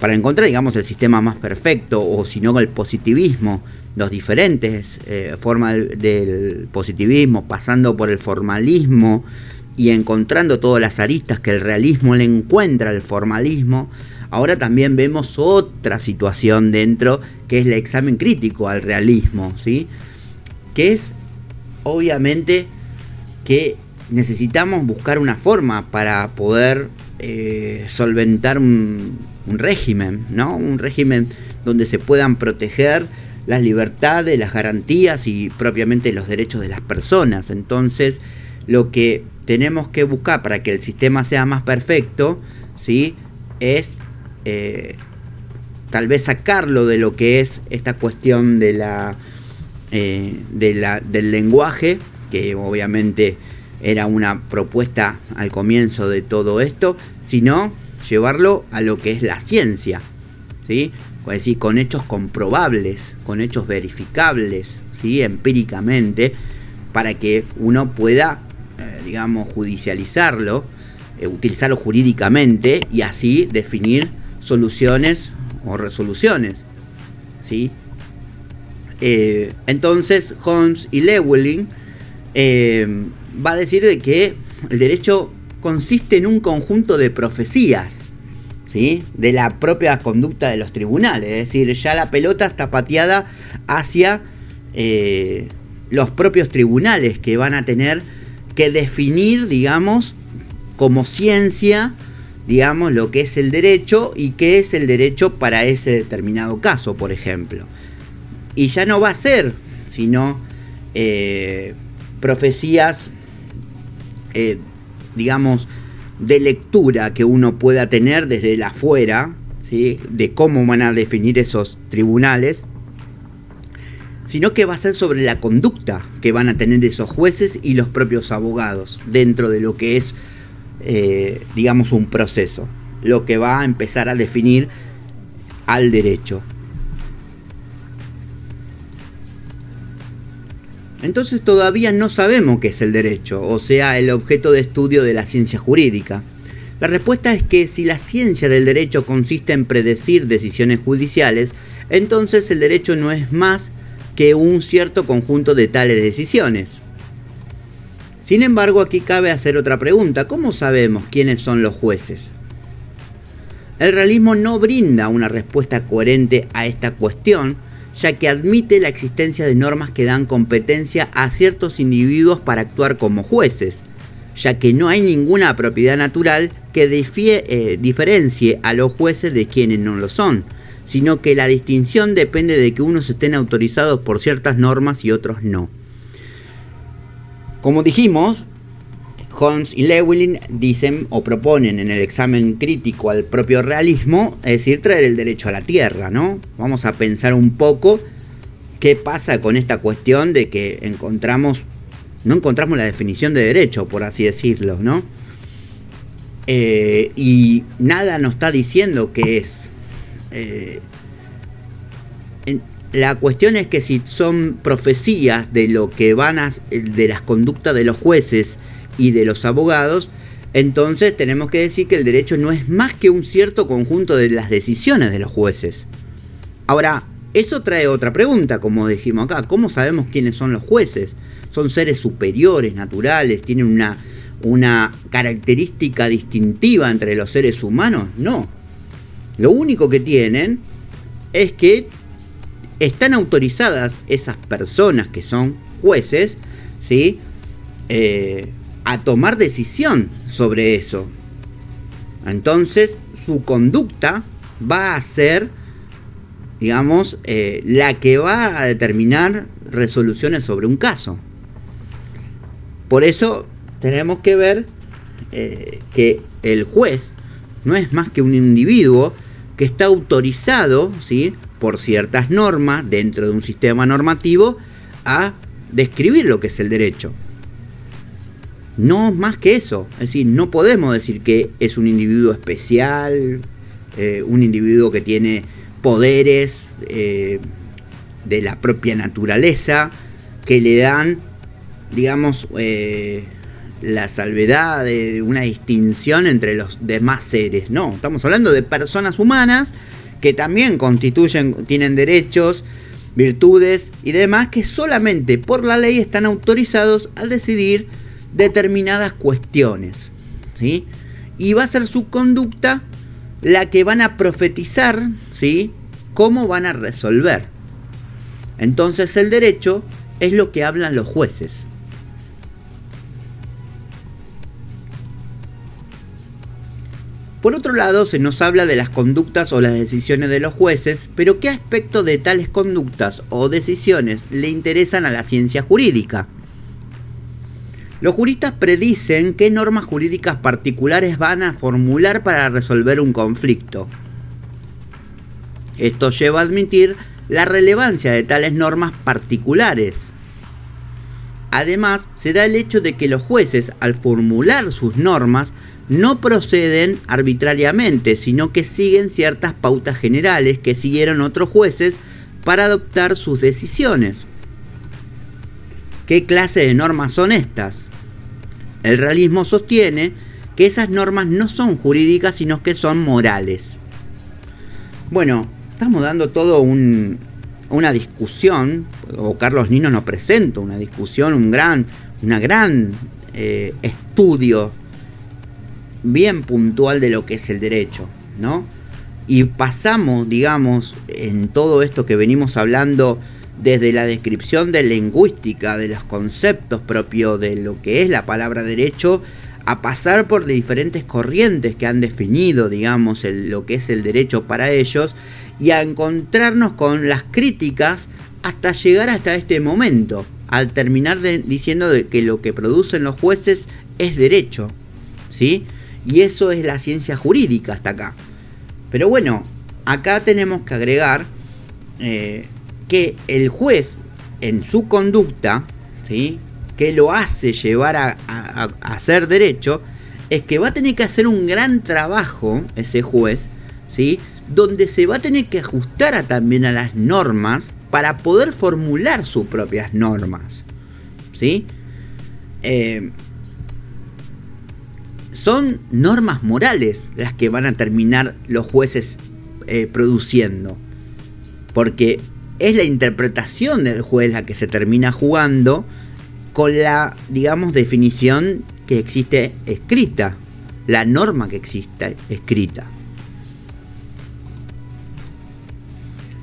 para encontrar, digamos, el sistema más perfecto, o si no el positivismo, los diferentes formas del positivismo, pasando por el formalismo y encontrando todas las aristas que el realismo le encuentra al formalismo, ahora también vemos otra situación dentro, que es el examen crítico al realismo, ¿sí? Que es, obviamente, que necesitamos buscar una forma para poder solventar un régimen, ¿no? Un régimen donde se puedan proteger las libertades, las garantías y propiamente los derechos de las personas. Entonces, lo que tenemos que buscar para que el sistema sea más perfecto, ¿sí?, es tal vez sacarlo de lo que es esta cuestión del lenguaje, que obviamente era una propuesta al comienzo de todo esto, sino llevarlo a lo que es la ciencia, ¿sí? es decir, con hechos comprobables, con hechos verificables, ¿sí? Empíricamente, para que uno pueda, digamos, judicializarlo, utilizarlo jurídicamente y así definir soluciones o resoluciones, ¿sí? Entonces Holmes y Llewellyn va a decir de que el derecho consiste en un conjunto de profecías, ¿sí? De la propia conducta de los tribunales, es decir, ya la pelota está pateada hacia los propios tribunales, que van a tener que definir, digamos, como ciencia, digamos, lo que es el derecho y qué es el derecho para ese determinado caso, por ejemplo. Y ya no va a ser sino profecías, digamos, de lectura que uno pueda tener desde el afuera, ¿sí? De cómo van a definir esos tribunales, sino que va a ser sobre la conducta que van a tener esos jueces y los propios abogados dentro de lo que es, digamos, un proceso, lo que va a empezar a definir al derecho. Entonces todavía no sabemos qué es el derecho, o sea, el objeto de estudio de la ciencia jurídica. La respuesta es que si la ciencia del derecho consiste en predecir decisiones judiciales, entonces el derecho no es más que un cierto conjunto de tales decisiones. Sin embargo, aquí cabe hacer otra pregunta: ¿cómo sabemos quiénes son los jueces? El realismo no brinda una respuesta coherente a esta cuestión, ya que admite la existencia de normas que dan competencia a ciertos individuos para actuar como jueces, ya que no hay ninguna propiedad natural que diferencie a los jueces de quienes no lo son, sino que la distinción depende de que unos estén autorizados por ciertas normas y otros no. Como dijimos, Holmes y Llewellyn dicen o proponen en el examen crítico al propio realismo, es decir, traer el derecho a la tierra, ¿no? Vamos a pensar un poco qué pasa con esta cuestión de que no encontramos la definición de derecho, por así decirlo, ¿no? Y nada nos está diciendo qué es. La cuestión es que si son profecías de lo que de las conductas de los jueces y de los abogados, entonces tenemos que decir que el derecho no es más que un cierto conjunto de las decisiones de los jueces. Ahora, eso trae otra pregunta, como dijimos acá: ¿cómo sabemos quiénes son los jueces? ¿Son seres superiores, naturales? ¿Tienen una característica distintiva entre los seres humanos? No. Lo único que tienen es que están autorizadas esas personas que son jueces, ¿sí? A tomar decisión sobre eso. Entonces su conducta va a ser, digamos, la que va a determinar resoluciones sobre un caso. Por eso tenemos que ver que el juez no es más que un individuo que está autorizado, ¿sí?, por ciertas normas dentro de un sistema normativo a describir lo que es el derecho. No más que eso. Es decir, no podemos decir que es un individuo especial, un individuo que tiene poderes de la propia naturaleza que le dan, digamos, la salvedad de una distinción entre los demás seres. No, estamos hablando de personas humanas que también tienen derechos, virtudes y demás, que solamente por la ley están autorizados a decidir determinadas cuestiones, ¿sí? Y va a ser su conducta la que van a profetizar, ¿sí?, cómo van a resolver. Entonces el derecho es lo que hablan los jueces. Por otro lado, se nos habla de las conductas o las decisiones de los jueces, pero ¿qué aspectos de tales conductas o decisiones le interesan a la ciencia jurídica? Los juristas predicen qué normas jurídicas particulares van a formular para resolver un conflicto. Esto lleva a admitir la relevancia de tales normas particulares. Además, se da el hecho de que los jueces, al formular sus normas, no proceden arbitrariamente, sino que siguen ciertas pautas generales que siguieron otros jueces para adoptar sus decisiones. ¿Qué clase de normas son estas? El realismo sostiene que esas normas no son jurídicas, sino que son morales. Bueno, estamos dando todo una discusión, o Carlos Nino nos presenta una discusión, una gran estudio bien puntual de lo que es el derecho, ¿no? Y pasamos, digamos, en todo esto que venimos hablando, desde la descripción de lingüística, de los conceptos propios de lo que es la palabra derecho, a pasar por diferentes corrientes que han definido, digamos, lo que es el derecho para ellos, y a encontrarnos con las críticas hasta llegar hasta este momento, al terminar diciendo de que lo que producen los jueces es derecho, ¿sí? Y eso es la ciencia jurídica hasta acá. Pero bueno, acá tenemos que agregar que el juez en su conducta, ¿sí?, que lo hace llevar a hacer derecho, es que va a tener que hacer un gran trabajo ese juez, ¿sí?, donde se va a tener que ajustar también a las normas para poder formular sus propias normas, ¿sí? Son normas morales las que van a terminar los jueces produciendo, porque es la interpretación del juez la que se termina jugando con la, digamos, definición que existe escrita, la norma que existe escrita.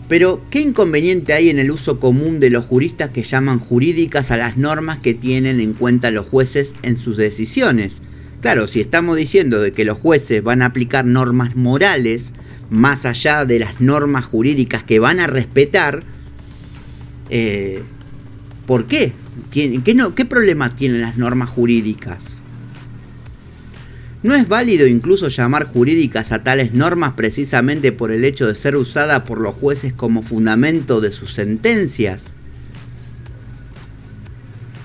Pero, ¿qué inconveniente hay en el uso común de los juristas que llaman jurídicas a las normas que tienen en cuenta los jueces en sus decisiones? Claro, si estamos diciendo de que los jueces van a aplicar normas morales más allá de las normas jurídicas que van a respetar, ¿por qué? ¿Qué problema tienen las normas jurídicas? ¿No es válido incluso llamar jurídicas a tales normas precisamente por el hecho de ser usada por los jueces como fundamento de sus sentencias?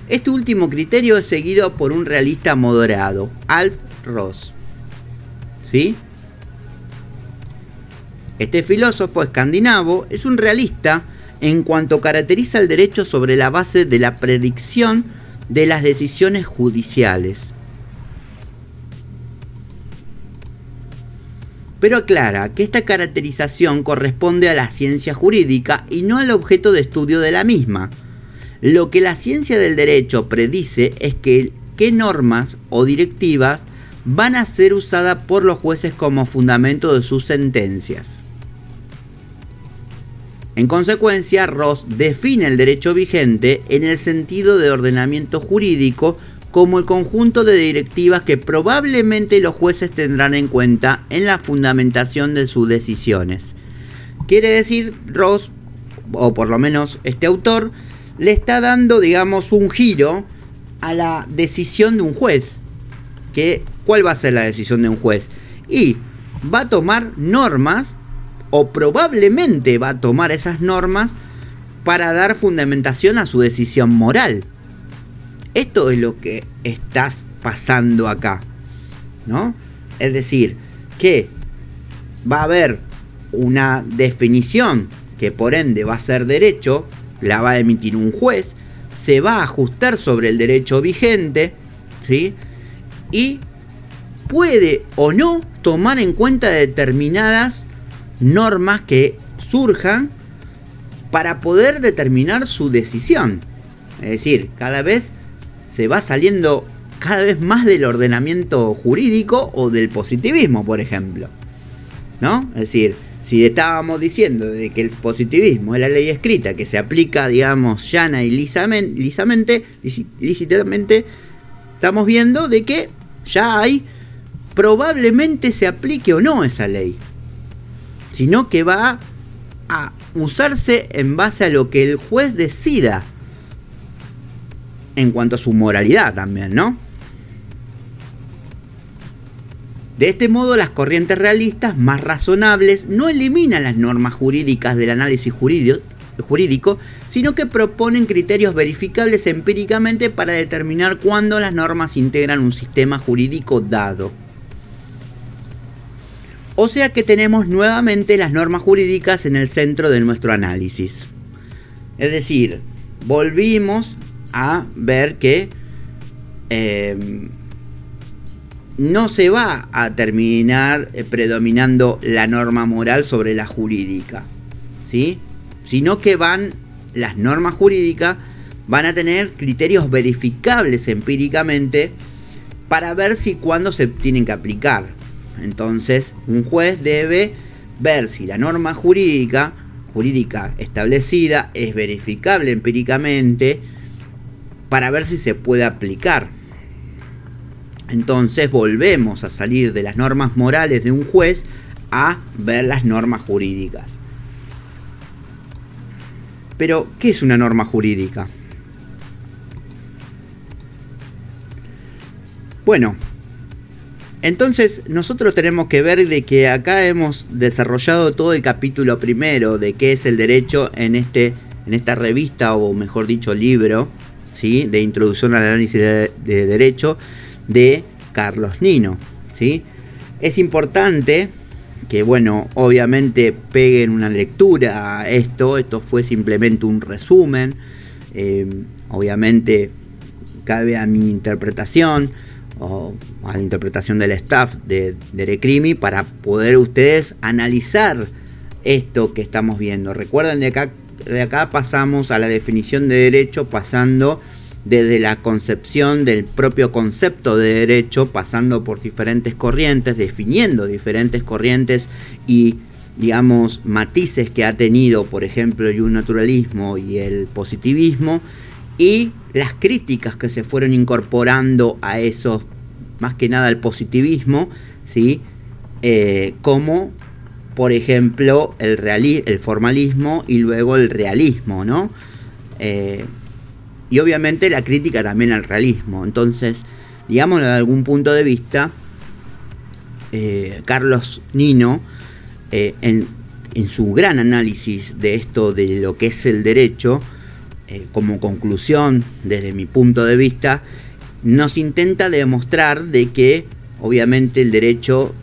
Este último criterio es seguido por un realista moderado, Alf Ross, ¿sí? Este filósofo escandinavo es un realista en cuanto caracteriza el derecho sobre la base de la predicción de las decisiones judiciales. Pero aclara que esta caracterización corresponde a la ciencia jurídica y no al objeto de estudio de la misma. Lo que la ciencia del derecho predice es qué normas o directivas van a ser usadas por los jueces como fundamento de sus sentencias. En consecuencia, Ross define el derecho vigente en el sentido de ordenamiento jurídico como el conjunto de directivas que probablemente los jueces tendrán en cuenta en la fundamentación de sus decisiones. Quiere decir, Ross, o por lo menos este autor, le está dando, digamos, un giro a la decisión de un juez. ¿Cuál va a ser la decisión de un juez? Y va a tomar normas, o probablemente va a tomar esas normas para dar fundamentación a su decisión moral. Esto es lo que estás pasando acá, ¿no? Es decir, que va a haber una definición que por ende va a ser derecho, la va a emitir un juez, se va a ajustar sobre el derecho vigente, ¿sí? Y puede o no tomar en cuenta determinadas normas que surjan para poder determinar su decisión. Es decir, cada vez se va saliendo cada vez más del ordenamiento jurídico o del positivismo, por ejemplo, ¿no? Es decir, si estábamos diciendo de que el positivismo es la ley escrita que se aplica, digamos, llana y lícitamente, estamos viendo de que ya probablemente se aplique o no esa ley, sino que va a usarse en base a lo que el juez decida en cuanto a su moralidad también, ¿no? De este modo, las corrientes realistas más razonables no eliminan las normas jurídicas del análisis jurídico, sino que proponen criterios verificables empíricamente para determinar cuándo las normas integran un sistema jurídico dado. O sea que tenemos nuevamente las normas jurídicas en el centro de nuestro análisis. Es decir, volvimos a ver que no se va a terminar predominando la norma moral sobre la jurídica, ¿sí? Sino que las normas jurídicas van a tener criterios verificables empíricamente para ver si cuándo se tienen que aplicar. Entonces, un juez debe ver si la norma jurídica establecida es verificable empíricamente para ver si se puede aplicar. Entonces volvemos a salir de las normas morales de un juez a ver las normas jurídicas. Pero, ¿qué es una norma jurídica? Bueno, entonces nosotros tenemos que ver de que acá hemos desarrollado todo el capítulo primero de qué es el derecho en esta revista, o mejor dicho libro, ¿sí?, de introducción al análisis de derecho de Carlos Nino, ¿sí? Es importante que, bueno, obviamente peguen una lectura a esto. Esto fue simplemente un resumen. Obviamente cabe a mi interpretación o a la interpretación del staff de Derecrimi para poder ustedes analizar esto que estamos viendo. Recuerden, de acá pasamos a la definición de derecho, pasando desde la concepción del propio concepto de derecho, pasando por diferentes corrientes, definiendo diferentes corrientes y, digamos, matices que ha tenido, por ejemplo, el naturalismo y el positivismo, y las críticas que se fueron incorporando a esos, más que nada al positivismo, ¿sí? Como, por ejemplo, el formalismo y luego el realismo, ¿no? Y obviamente la crítica también al realismo. Entonces, digamos, desde algún punto de vista, Carlos Nino, en su gran análisis de esto, de lo que es el derecho, como conclusión, desde mi punto de vista, nos intenta demostrar de que obviamente el derecho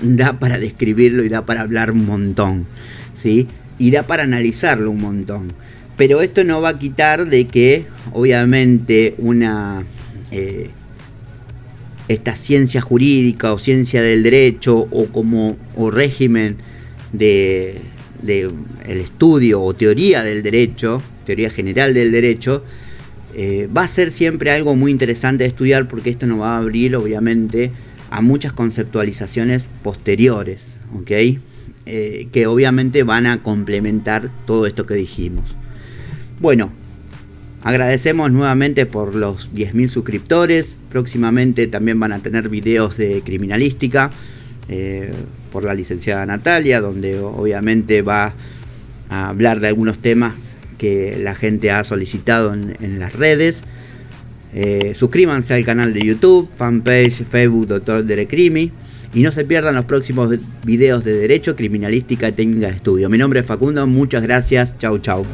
da para describirlo y da para hablar un montón, ¿sí? Y da para analizarlo un montón. Pero esto no va a quitar de que obviamente esta ciencia jurídica o ciencia del derecho o régimen de el estudio o teoría del derecho, teoría general del derecho, va a ser siempre algo muy interesante de estudiar, porque esto nos va a abrir obviamente a muchas conceptualizaciones posteriores, ¿ok? Que obviamente van a complementar todo esto que dijimos. Bueno, agradecemos nuevamente por los 10.000 suscriptores. Próximamente también van a tener videos de criminalística por la licenciada Natalia, donde obviamente va a hablar de algunos temas que la gente ha solicitado en las redes. Suscríbanse al canal de YouTube, fanpage, Facebook, Dr. Derecrimi, y no se pierdan los próximos videos de Derecho, Criminalística y Técnica de Estudio. Mi nombre es Facundo, muchas gracias, chau chau.